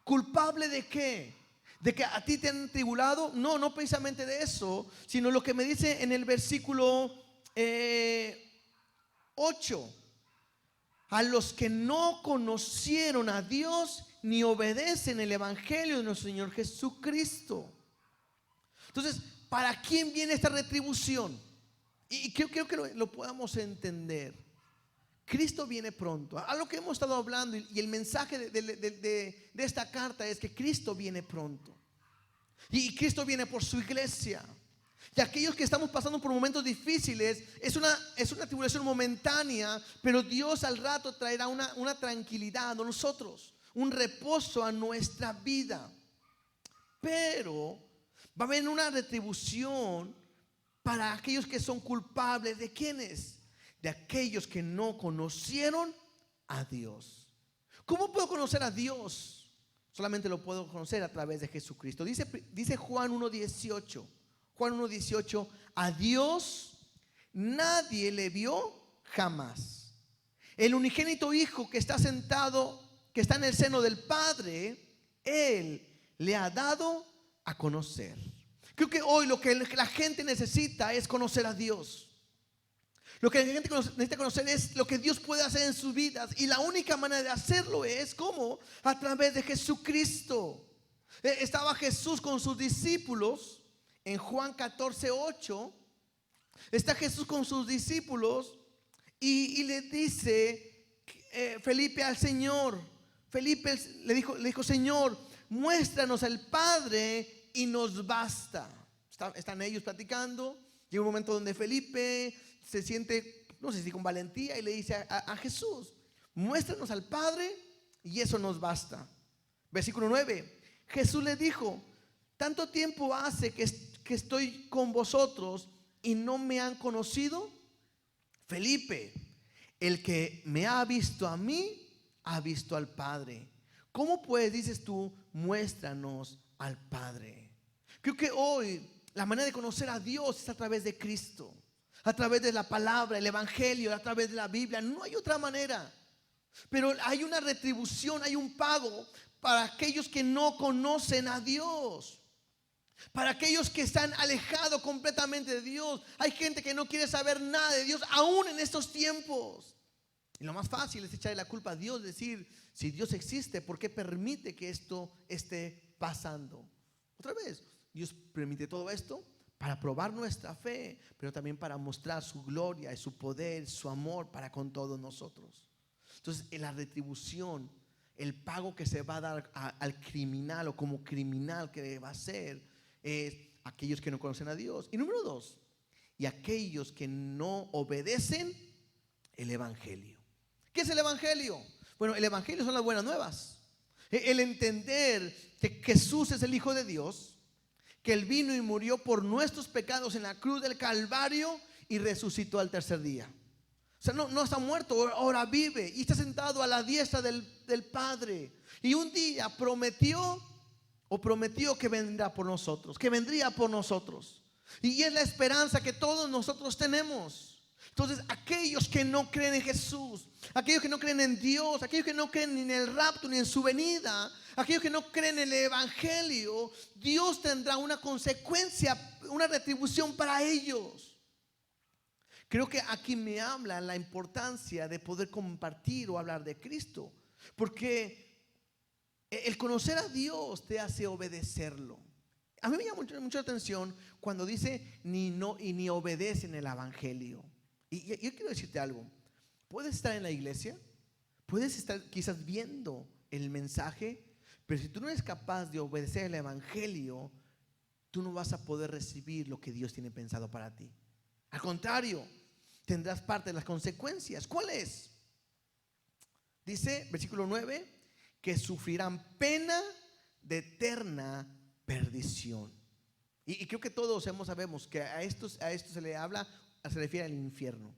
¿Culpable de qué? ¿De que a ti te han tribulado? No precisamente de eso, sino lo que me dice en el versículo 8: a los que no conocieron a Dios ni obedecen el evangelio de nuestro Señor Jesucristo. Entonces, ¿para quién viene esta retribución? Y creo que lo podamos entender. Cristo viene pronto. A lo que hemos estado hablando, y el mensaje de esta carta es que Cristo viene pronto. Y Cristo viene por su iglesia. Y aquellos que estamos pasando por momentos difíciles, es una tribulación momentánea, pero Dios al rato traerá una tranquilidad a nosotros, un reposo a nuestra vida. Pero va a haber una retribución para aquellos que son culpables. ¿De quiénes? De aquellos que no conocieron a Dios. ¿Cómo puedo conocer a Dios? Solamente lo puedo conocer a través de Jesucristo. Dice Juan 1:18. Juan 1:18: a Dios nadie le vio jamás. El unigénito Hijo que está sentado que está en el seno del Padre, Él le ha dado a conocer. Creo que hoy lo que la gente necesita es conocer a Dios. Lo que la gente necesita conocer es lo que Dios puede hacer en sus vidas. Y la única manera de hacerlo es ¿cómo? A través de Jesucristo. Estaba Jesús con sus discípulos en Juan 14:8. Está Jesús con sus discípulos y le dice Felipe al Señor. Felipe le dijo, Señor, muéstranos al Padre y nos basta. Están ellos platicando. Llega un momento donde Felipe se siente, no sé si con valentía, y le dice a Jesús, muéstranos al Padre y eso nos basta. Versículo 9. Jesús le dijo, tanto tiempo hace que estoy con vosotros y no me han conocido. Felipe, el que me ha visto a mí, ha visto al Padre. ¿Cómo pues dices tú, muéstranos al Padre? Creo que hoy la manera de conocer a Dios es a través de Cristo, a través de la palabra, el evangelio, a través de la Biblia. No hay otra manera. Pero hay una retribución, hay un pago para aquellos que no conocen a Dios, para aquellos que están alejados completamente de Dios. Hay gente que no quiere saber nada de Dios aún en estos tiempos. Y lo más fácil es echarle la culpa a Dios, decir, si Dios existe, ¿por qué permite que esto esté pasando? Otra vez, Dios permite todo esto para probar nuestra fe, pero también para mostrar su gloria y su poder, su amor para con todos nosotros. Entonces, en la retribución, el pago que se va a dar al criminal o como criminal que va a ser, es aquellos que no conocen a Dios. Y número 2, y aquellos que no obedecen el evangelio. ¿Qué es el evangelio? Bueno, el evangelio son las buenas nuevas. El entender que Jesús es el Hijo de Dios, que Él vino y murió por nuestros pecados en la cruz del Calvario y resucitó al tercer día. O sea, no está muerto, ahora vive y está sentado a la diestra del Padre. Y un día prometió que vendrá por nosotros, que vendría por nosotros. Y es la esperanza que todos nosotros tenemos. Entonces, aquellos que no creen en Jesús, aquellos que no creen en Dios, aquellos que no creen ni en el rapto ni en su venida, aquellos que no creen en el evangelio, Dios tendrá una consecuencia, una retribución para ellos. Creo que aquí me habla la importancia de poder compartir o hablar de Cristo, porque el conocer a Dios te hace obedecerlo. A mí me llama mucha atención cuando dice ni obedecen el evangelio. Y yo quiero decirte algo. Puedes estar en la iglesia, puedes estar quizás viendo el mensaje, pero si tú no eres capaz de obedecer el evangelio, tú no vas a poder recibir lo que Dios tiene pensado para ti. Al contrario, tendrás parte de las consecuencias. ¿Cuál es? Dice, versículo 9, que sufrirán pena de eterna perdición. Y creo que todos sabemos que a esto se le habla, se refiere al infierno.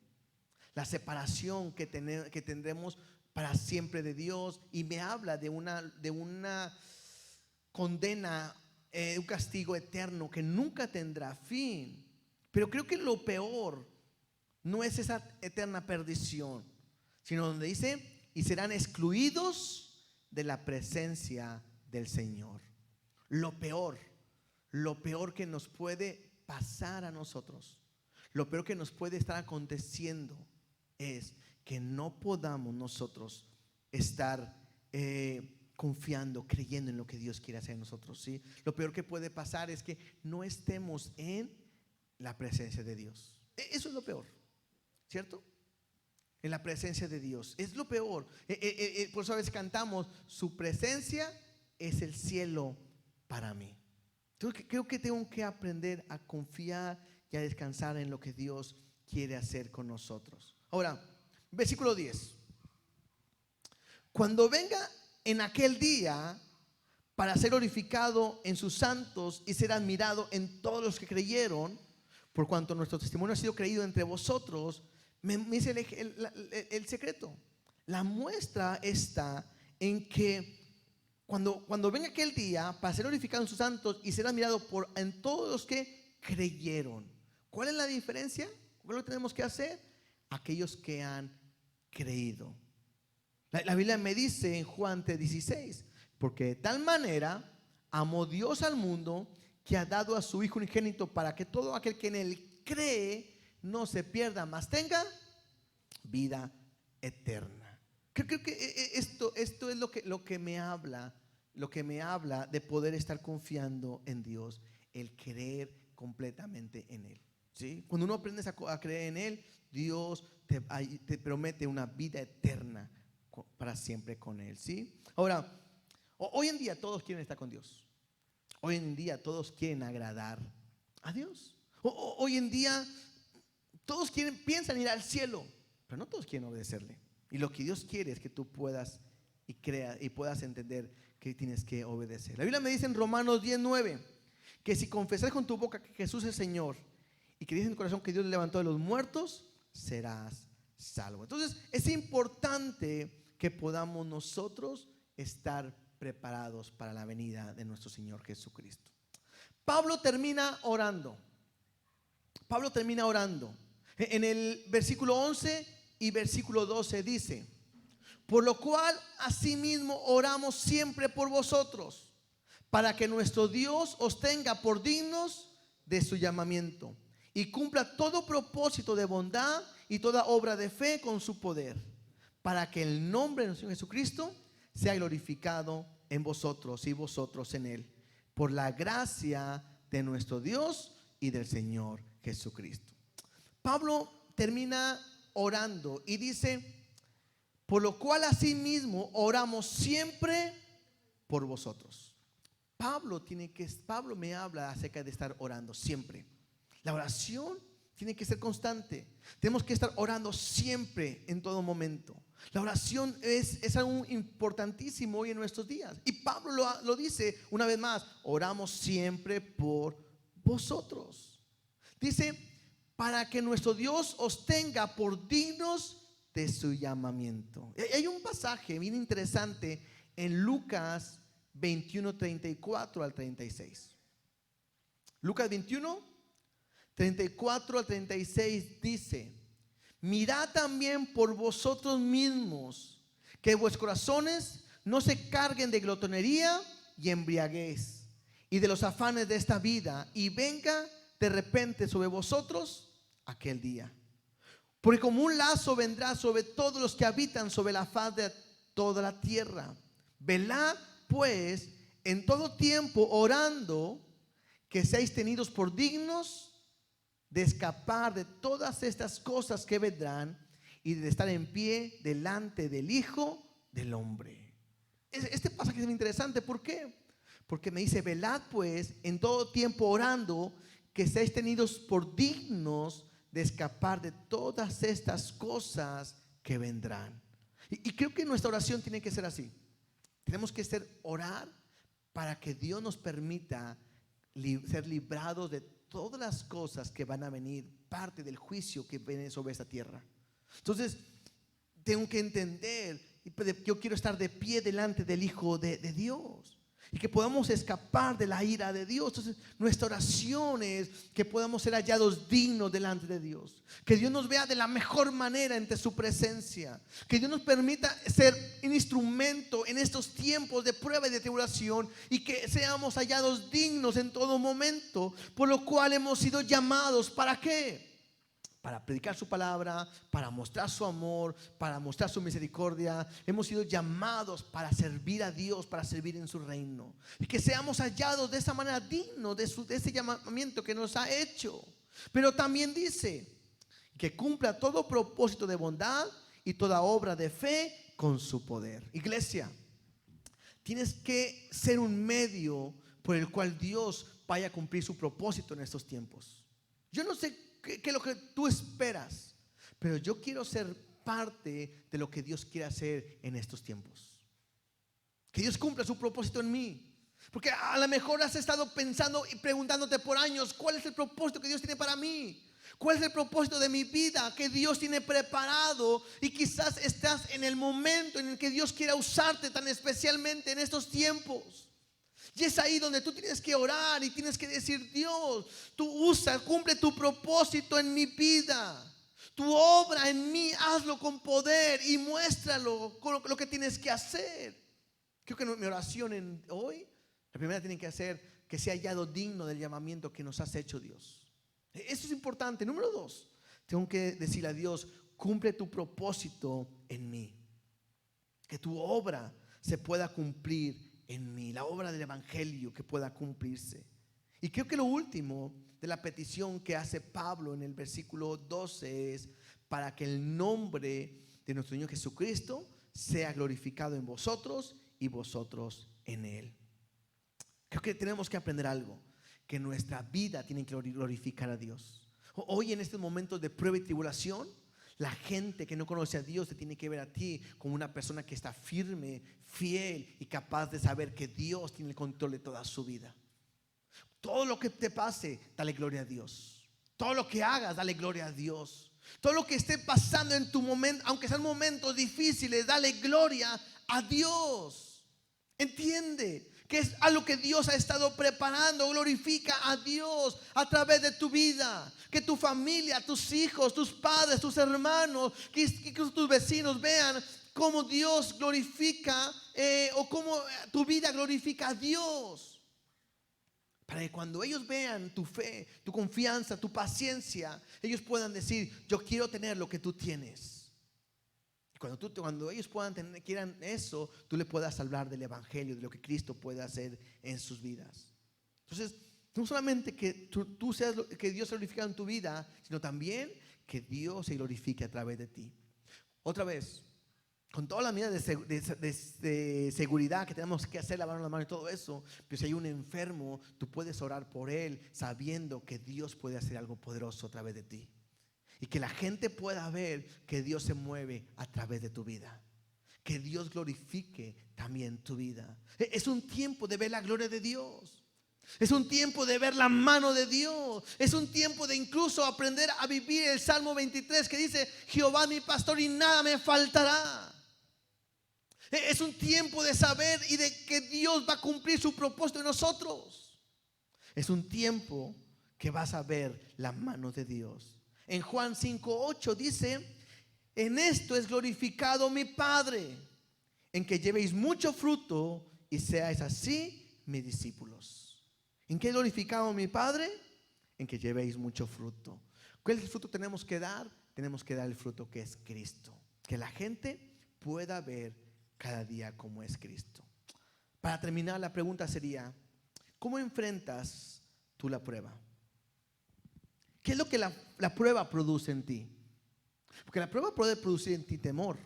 La separación que tendremos para siempre de Dios. Y me habla de una condena, un castigo eterno que nunca tendrá fin. Pero creo que lo peor no es esa eterna perdición, sino donde dice, y serán excluidos de la presencia del Señor. Lo peor que nos puede pasar a nosotros, lo peor que nos puede estar aconteciendo es que no podamos nosotros estar confiando, creyendo en lo que Dios quiere hacer en nosotros, ¿sí? Lo peor que puede pasar es que no estemos en la presencia de Dios. Eso es lo peor, ¿cierto? En la presencia de Dios es lo peor. Por eso a veces cantamos, su presencia es el cielo para mí. Entonces, creo que tengo que aprender a confiar y a descansar en lo que Dios quiere hacer con nosotros. Ahora, versículo 10. Cuando venga en aquel día para ser glorificado en sus santos y ser admirado en todos los que creyeron, por cuanto nuestro testimonio ha sido creído entre vosotros, me dice el secreto. La muestra está en que cuando venga aquel día para ser glorificado en sus santos y ser admirado en todos los que creyeron. ¿Cuál es la diferencia? ¿Qué es lo que tenemos que hacer? Aquellos que han creído. La Biblia me dice en Juan 3:16, porque de tal manera amó Dios al mundo que ha dado a su Hijo unigénito para que todo aquel que en él cree no se pierda, mas tenga vida eterna. Creo que esto es lo que me habla de poder estar confiando en Dios, el creer completamente en Él. ¿Sí? Cuando uno aprende a creer en Él, Dios te promete una vida eterna para siempre con Él. ¿Sí? Ahora, hoy en día todos quieren estar con Dios. Hoy en día todos quieren agradar a Dios. Hoy en día todos piensan ir al cielo, pero no todos quieren obedecerle. Y lo que Dios quiere es que tú puedas y creas y puedas entender que tienes que obedecer. La Biblia me dice en Romanos 10:9 que si confesas con tu boca que Jesús es Señor y crees en tu corazón que Dios le levantó de los muertos, serás salvo. Entonces es importante que podamos nosotros estar preparados para la venida de nuestro Señor Jesucristo. Pablo termina orando. En el versículo 11 y versículo 12 dice: por lo cual asimismo oramos siempre por vosotros, para que nuestro Dios os tenga por dignos de su llamamiento y cumpla todo propósito de bondad y toda obra de fe con su poder, para que el nombre de nuestro Señor Jesucristo sea glorificado en vosotros y vosotros en Él, por la gracia de nuestro Dios y del Señor Jesucristo. Pablo termina orando y dice: por lo cual asimismo oramos siempre por vosotros. Pablo me habla acerca de estar orando siempre. La oración tiene que ser constante. Tenemos que estar orando siempre, en todo momento. La oración es algo importantísimo hoy en nuestros días. Y Pablo lo dice una vez más: oramos siempre por vosotros. Dice: para que nuestro Dios os tenga por dignos de su llamamiento. Hay un pasaje bien interesante en Lucas 21:34 al 36. Lucas 21:34 al 36 dice: mirad también por vosotros mismos que vuestros corazones no se carguen de glotonería y embriaguez y de los afanes de esta vida, y venga de repente sobre vosotros aquel día. Porque como un lazo vendrá sobre todos los que habitan sobre la faz de toda la tierra. Velad pues en todo tiempo orando, que seáis tenidos por dignos de escapar de todas estas cosas que vendrán y de estar en pie delante del Hijo del Hombre. Este pasaje es muy interesante. ¿Por qué? Porque me dice: velad pues en todo tiempo orando, que seáis tenidos por dignos de escapar de todas estas cosas que vendrán. Y creo que nuestra oración tiene que ser así. Tenemos que orar para que Dios nos permita ser librados de todas las cosas que van a venir, parte del juicio que viene sobre esta tierra. Entonces tengo que entender: yo quiero estar de pie delante del Hijo de Dios, y que podamos escapar de la ira de Dios. Entonces nuestra oración es que podamos ser hallados dignos delante de Dios, que Dios nos vea de la mejor manera ante su presencia, que Dios nos permita ser un instrumento en estos tiempos de prueba y de tribulación, y que seamos hallados dignos en todo momento, por lo cual hemos sido llamados. ¿Para qué? Para predicar su palabra, para mostrar su amor, para mostrar su misericordia. Hemos sido llamados para servir a Dios, para servir en su reino, y que seamos hallados de esa manera dignos de ese llamamiento que nos ha hecho. Pero también dice que cumpla todo propósito de bondad y toda obra de fe con su poder. Iglesia, tienes que ser un medio por el cual Dios vaya a cumplir su propósito en estos tiempos. Yo no sé qué es lo que tú esperas, pero yo quiero ser parte de lo que Dios quiere hacer en estos tiempos. Que Dios cumpla su propósito en mí. Porque a lo mejor has estado pensando y preguntándote por años: ¿cuál es el propósito que Dios tiene para mí? ¿Cuál es el propósito de mi vida que Dios tiene preparado? Y quizás estás en el momento en el que Dios quiera usarte tan especialmente en estos tiempos. Y es ahí donde tú tienes que orar y tienes que decir: Dios, tú cumple tu propósito en mi vida. Tu obra en mí, hazlo con poder y muéstralo con lo que tienes que hacer. Creo que mi oración hoy, la primera tiene que ser que sea hallado digno del llamamiento que nos has hecho, Dios. Eso es importante. Número 2, tengo que decirle a Dios: cumple tu propósito en mí. Que tu obra se pueda cumplir en mí, la obra del evangelio que pueda cumplirse. Y creo que lo último de la petición que hace Pablo en el versículo 12 es: para que el nombre de nuestro Señor Jesucristo sea glorificado en vosotros y vosotros en Él. Creo que tenemos que aprender algo, que nuestra vida tiene que glorificar a Dios. Hoy, en estos momentos de prueba y tribulación, la gente que no conoce a Dios te tiene que ver a ti como una persona que está firme, fiel y capaz de saber que Dios tiene el control de toda su vida. Todo lo que te pase, dale gloria a Dios. Todo lo que hagas, dale gloria a Dios. Todo lo que esté pasando en tu momento, aunque sean momentos difíciles, dale gloria a Dios. Entiende que es algo que Dios ha estado preparando. Glorifica a Dios a través de tu vida. Que tu familia, tus hijos, tus padres, tus hermanos, que tus vecinos vean cómo Dios glorifica o cómo tu vida glorifica a Dios. Para que cuando ellos vean tu fe, tu confianza, tu paciencia, ellos puedan decir: yo quiero tener lo que tú tienes. Y cuando ellos quieran eso, tú le puedas hablar del evangelio, de lo que Cristo puede hacer en sus vidas. Entonces, no solamente que tú seas que Dios se glorifique en tu vida, sino también que Dios se glorifique a través de ti. Otra vez, con todas las medidas de seguridad que tenemos que hacer, lavarnos las manos y todo eso, pero si hay un enfermo, tú puedes orar por él sabiendo que Dios puede hacer algo poderoso a través de ti. Y que la gente pueda ver que Dios se mueve a través de tu vida. Que Dios glorifique también tu vida. Es un tiempo de ver la gloria de Dios. Es un tiempo de ver la mano de Dios. Es un tiempo de incluso aprender a vivir el Salmo 23 que dice: Jehová mi pastor y nada me faltará. Es un tiempo de saber y de que Dios va a cumplir su propósito en nosotros. Es un tiempo que vas a ver la mano de Dios. En Juan 5:8 dice: en esto es glorificado mi Padre, en que llevéis mucho fruto y seáis así mis discípulos. ¿En qué es glorificado mi Padre? En que llevéis mucho fruto. ¿Cuál es el fruto que tenemos que dar? Tenemos que dar el fruto que es Cristo. Que la gente pueda ver cada día cómo es Cristo. Para terminar, la pregunta sería: ¿cómo enfrentas tú la prueba? ¿Qué es lo que la prueba produce en ti? Porque la prueba puede producir en ti temor.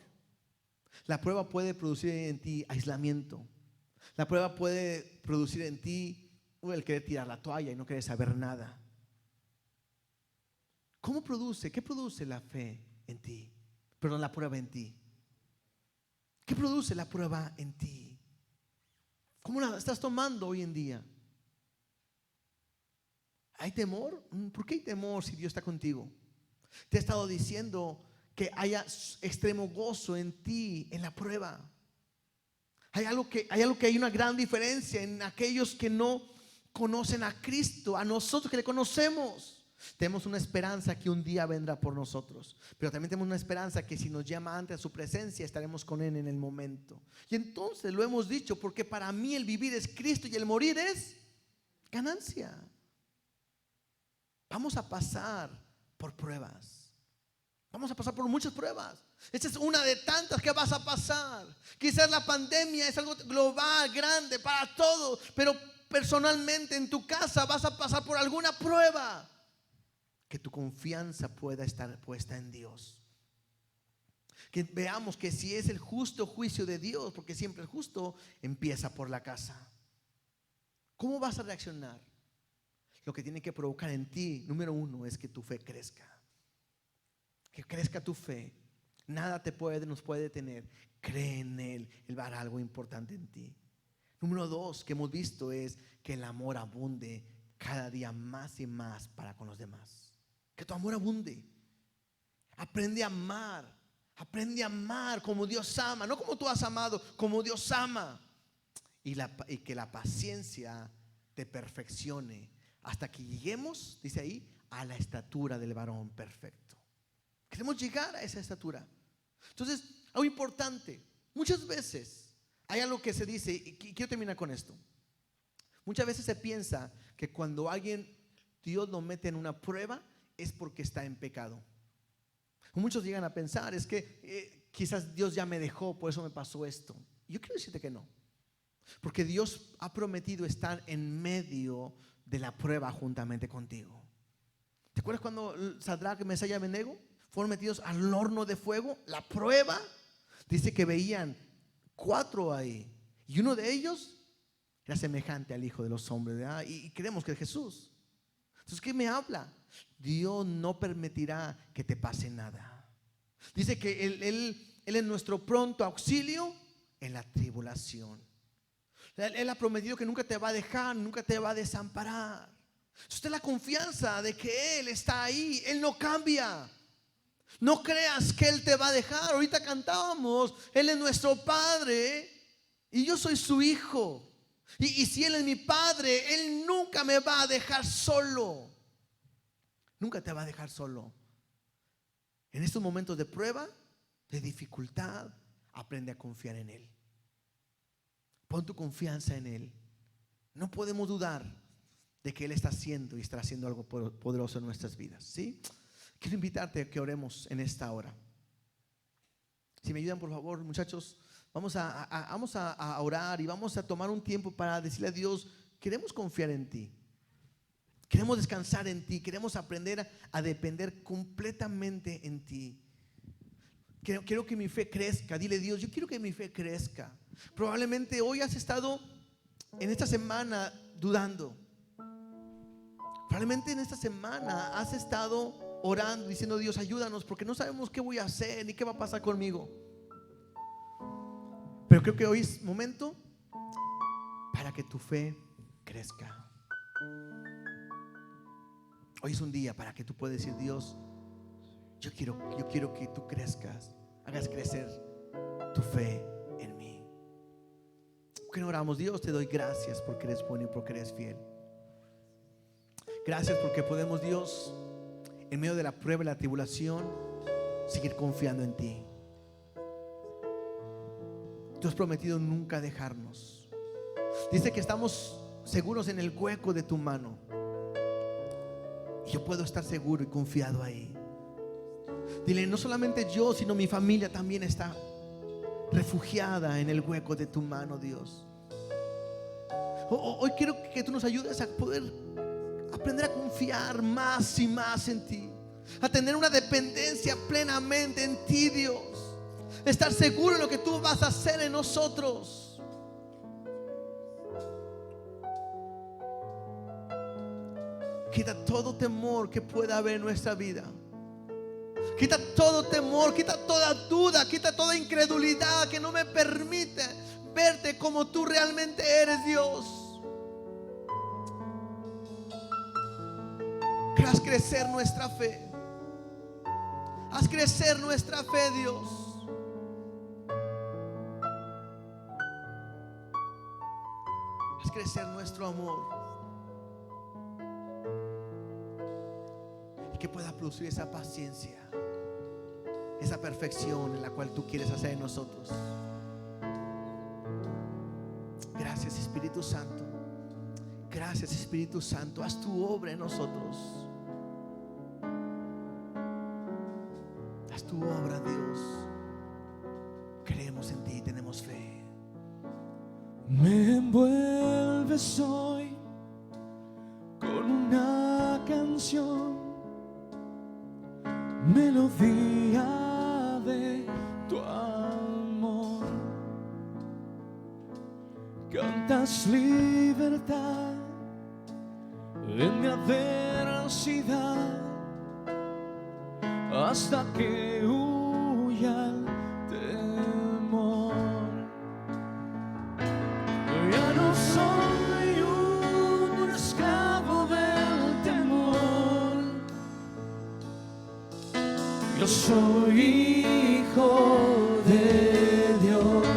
La prueba puede producir en ti aislamiento. La prueba puede producir en ti el querer tirar la toalla y no querer saber nada. ¿Cómo produce? ¿Qué produce la fe en ti? Perdón, la prueba en ti. ¿Qué produce la prueba en ti? ¿Cómo la estás tomando hoy en día? ¿Hay temor? ¿Por qué hay temor si Dios está contigo? Te he estado diciendo que haya extremo gozo en ti en la prueba. Hay algo que hay una gran diferencia en aquellos que no conocen a Cristo, a nosotros que le conocemos. Tenemos una esperanza que un día vendrá por nosotros, pero también tenemos una esperanza que si nos llama antes a su presencia, estaremos con Él en el momento. Y entonces lo hemos dicho, porque para mí el vivir es Cristo y el morir es ganancia. Vamos a pasar por pruebas. Vamos a pasar por muchas pruebas. Esta es una de tantas que vas a pasar. Quizás la pandemia es algo global, grande, para todos, pero personalmente en tu casa vas a pasar por alguna prueba. Que tu confianza pueda estar puesta en Dios. Que veamos que si es el justo juicio de Dios, porque siempre el justo empieza por la casa. ¿Cómo vas a reaccionar? Lo que tiene que provocar en ti, número 1, es que tu fe crezca. Que crezca tu fe. Nada nos puede detener. Cree en Él. Él va a dar algo importante en ti. Número 2 que hemos visto es que el amor abunde cada día más y más para con los demás. Que tu amor abunde. Aprende a amar. Aprende a amar como Dios ama. No como tú has amado, como Dios ama. Y que la paciencia te perfeccione hasta que lleguemos, dice ahí, a la estatura del varón perfecto. Queremos llegar a esa estatura. Entonces, algo importante, muchas veces hay algo que se dice, y quiero terminar con esto. Muchas veces se piensa que cuando Dios lo mete en una prueba es porque está en pecado. Muchos llegan a pensar, es que quizás Dios ya me dejó, por eso me pasó esto. Yo quiero decirte que no, porque Dios ha prometido estar en medio de la prueba juntamente contigo. ¿Te acuerdas cuando Sadrach, Mesach y Abednego fueron metidos al horno de fuego? La prueba, dice que veían 4 ahí, y uno de ellos era semejante al Hijo de los hombres, ¿verdad? Y creemos que es Jesús. Entonces, ¿qué me habla? Dios no permitirá que te pase nada. Dice que Él es nuestro pronto auxilio en la tribulación. Él ha prometido que nunca te va a dejar, nunca te va a desamparar. Usted la confianza de que Él está ahí, Él no cambia. No creas que Él te va a dejar. Ahorita cantábamos, Él es nuestro Padre y yo soy su hijo. Y si Él es mi Padre, Él nunca me va a dejar solo. Nunca te va a dejar solo. En estos momentos de prueba, de dificultad, aprende a confiar en Él. Pon tu confianza en Él. No podemos dudar de que Él está haciendo y estará haciendo algo poderoso en nuestras vidas, ¿sí? Quiero invitarte a que oremos en esta hora. Si me ayudan, por favor, muchachos, vamos a orar y vamos a tomar un tiempo para decirle a Dios: queremos confiar en ti, queremos descansar en ti, queremos aprender a depender completamente en ti. Quiero que mi fe crezca. Dile: Dios, yo quiero que mi fe crezca. Probablemente hoy has estado en esta semana dudando. Probablemente en esta semana has estado orando, diciendo: Dios, ayúdanos, porque no sabemos qué voy a hacer ni qué va a pasar conmigo. Pero creo que hoy es momento para que tu fe crezca. Hoy es un día para que tú puedas decir: Dios, yo quiero que tú crezcas, hagas crecer tu fe en mí. ¿Por qué no oramos? Dios, te doy gracias porque eres bueno y porque eres fiel. Gracias porque podemos, Dios, en medio de la prueba y la tribulación, seguir confiando en ti. Tú has prometido nunca dejarnos. Dice que estamos seguros en el hueco de tu mano. Y yo puedo estar seguro y confiado ahí. Dile: no solamente yo, sino mi familia también está refugiada en el hueco de tu mano, Dios. Hoy quiero que tú nos ayudes a poder aprender a confiar más y más en ti, a tener una dependencia plenamente en ti, Dios. Estar seguro en lo que tú vas a hacer en nosotros. Quita todo temor que pueda haber en nuestra vida. Quita todo temor, quita toda duda, quita toda incredulidad que no me permite verte como tú realmente eres, Dios. Haz crecer nuestra fe. Haz crecer nuestra fe, Dios. Haz crecer nuestro amor. Y que pueda producir esa paciencia, esa perfección en la cual tú quieres hacer en nosotros. Gracias, Espíritu Santo. Gracias, Espíritu Santo. Haz tu obra en nosotros. Haz tu obra, Dios. Creemos en ti y tenemos fe. Me envuelves hoy con una canción, melodía de tu amor. Cantas libertad en mi adversidad hasta que huya el temor. Ya no soy un esclavo del temor. Yo soy hijo de Dios.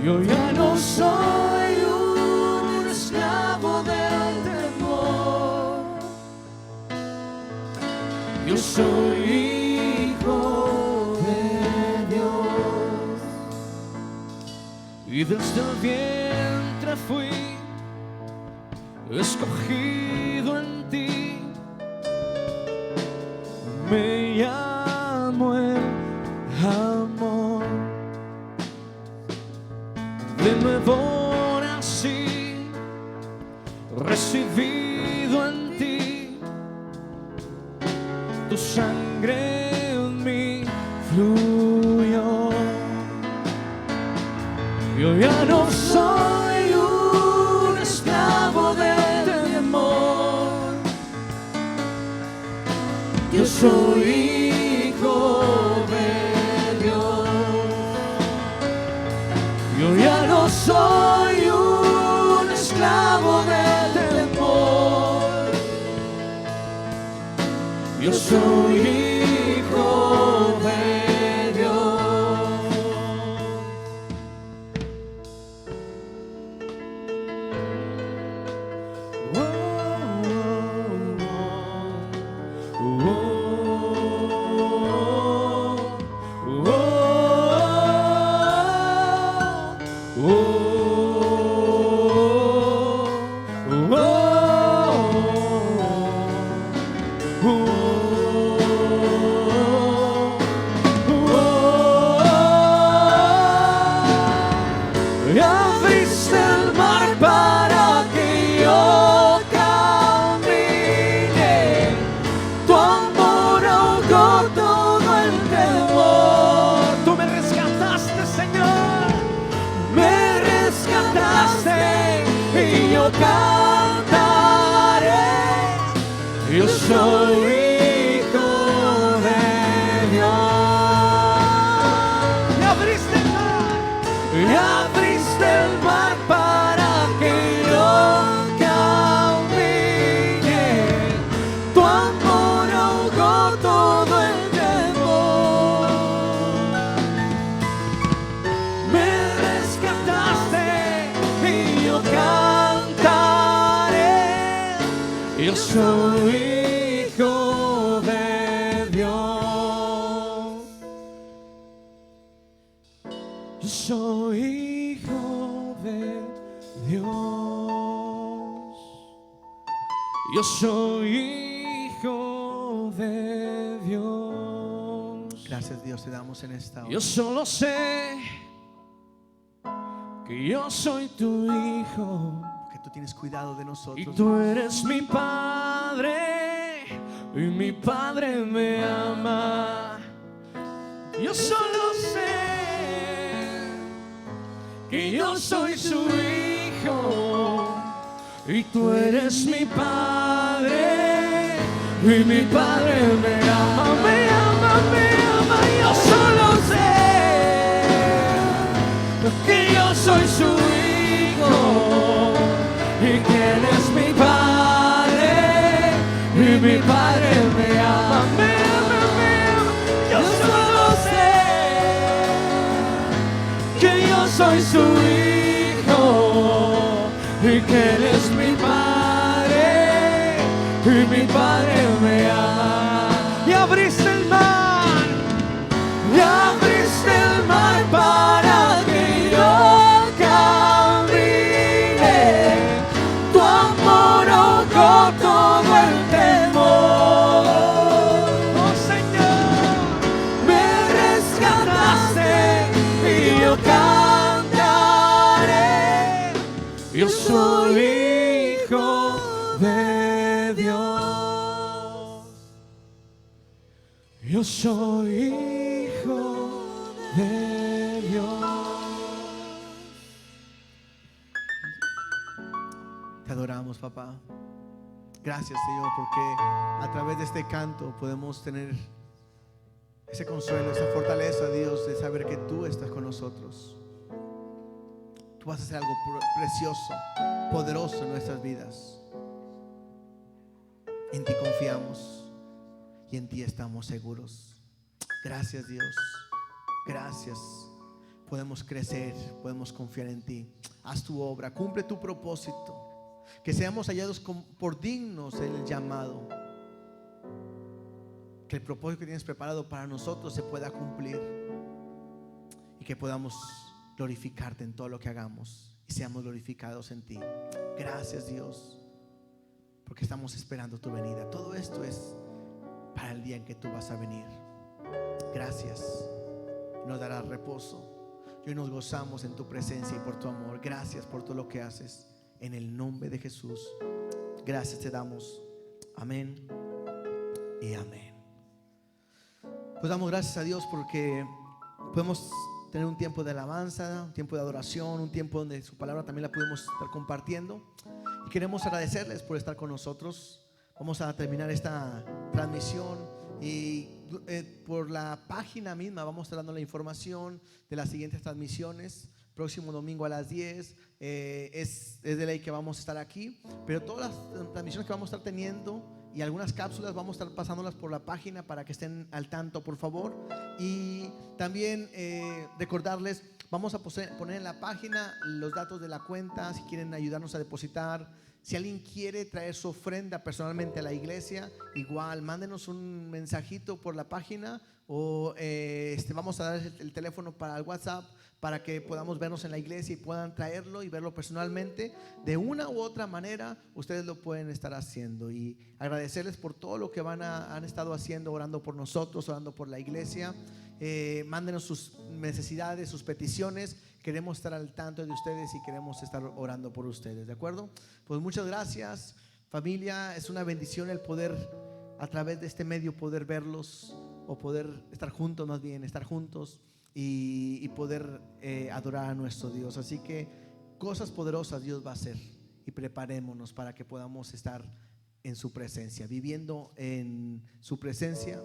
Yo ya no soy un esclavo del temor. Yo soy hijo de Dios. Y desde el vientre fui escogido en ti. Me llamo el amor. De nuevo nací, recibido en ti. Tu sangre en mí fluyó. Yo ya no soy un esclavo del temor. Yo soy hijo de Dios. Yo ya no soy un esclavo del temor. Yo soy hijo de Dios. Abriste el mar para que yo camine. Tu amor ahogó todo el temor. Tú me rescataste, Señor. Me rescataste y yo cantaré. Yo soy hijo de Dios. Y abriste el mar. Y abriste el mar para que yo camine. Tu amor ahogó todo el temor. Me rescataste y yo cantaré. Yo soy hijo de Dios. Yo soy hijo de Dios. Yo soy hijo de Dios. Gracias, Dios, te damos en esta hora. Yo solo sé que yo soy tu hijo. Que tú tienes cuidado de Y nosotros. tú eres mi padre, y mi padre me ama. Yo solo sé que yo soy su hijo, y tú eres mi padre, y mi padre me ama, me ama, me ama. Yo solo sé que yo soy su hijo, y que él es mi padre, y mi padre me ama, me ama, me ama. Yo solo sé que yo soy su hijo, y que él es mi padre, y mi padre me ama. Y abriste el mar, y abriste el mar para que yo camine. Tu amor ahogó todo el temor. Oh Señor, me rescataste y yo cantaré. Yo soy hijo de Dios. Yo soy hijo de Dios. Te adoramos, papá. Gracias, Señor, porque a través de este canto podemos tener ese consuelo, esa fortaleza, Dios, de saber que tú estás con nosotros. Tú vas a hacer algo precioso, poderoso en nuestras vidas. En ti confiamos y en ti estamos seguros. Gracias, Dios. Gracias. Podemos crecer, podemos confiar en ti. Haz tu obra, cumple tu propósito. Que seamos hallados por dignos en el llamado. que el propósito que tienes preparado para nosotros se pueda cumplir y que podamos glorificarte en todo lo que hagamos y seamos glorificados en ti. Gracias, Dios, porque estamos esperando tu venida. Todo esto es para el día en que tú vas a venir. Gracias, nos darás reposo y hoy nos gozamos en tu presencia y por tu amor. Gracias por todo lo que haces, en el nombre de Jesús. Gracias te damos. Amén y amén. Pues damos gracias a Dios porque podemos tener un tiempo de alabanza, un tiempo de adoración, un tiempo donde su palabra también la podemos estar compartiendo. Y queremos agradecerles por estar con nosotros. Vamos a terminar esta transmisión y por la página misma vamos a estar dando la información de las siguientes transmisiones. Próximo domingo a las 10 es de ley que vamos a estar aquí, pero todas las transmisiones que vamos a estar teniendo y algunas cápsulas vamos a estar pasándolas por la página para que estén al tanto, por favor. Y también recordarles, vamos a poner en la página los datos de la cuenta si quieren ayudarnos a depositar. Si alguien quiere traer su ofrenda personalmente a la iglesia, igual mándenos un mensajito por la página o vamos a dar el teléfono para el WhatsApp para que podamos vernos en la iglesia y puedan traerlo y verlo personalmente. De una u otra manera ustedes lo pueden estar haciendo, y agradecerles por todo lo que han estado haciendo, orando por nosotros, orando por la iglesia. Mándenos sus necesidades, sus peticiones. Queremos estar al tanto de ustedes y queremos estar orando por ustedes, ¿de acuerdo? Pues muchas gracias, familia. Es una bendición el poder a través de este medio poder verlos, o poder estar juntos, más bien estar juntos y poder adorar a nuestro Dios. Así que cosas poderosas Dios va a hacer, y preparémonos para que podamos estar en su presencia, viviendo en su presencia,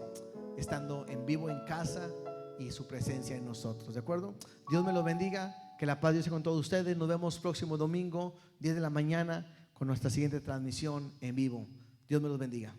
estando en vivo en casa y su presencia en nosotros, ¿de acuerdo? Dios me los bendiga, que la paz de Dios sea con todos ustedes. Nos vemos próximo domingo 10 de la mañana con nuestra siguiente transmisión en vivo. Dios me los bendiga.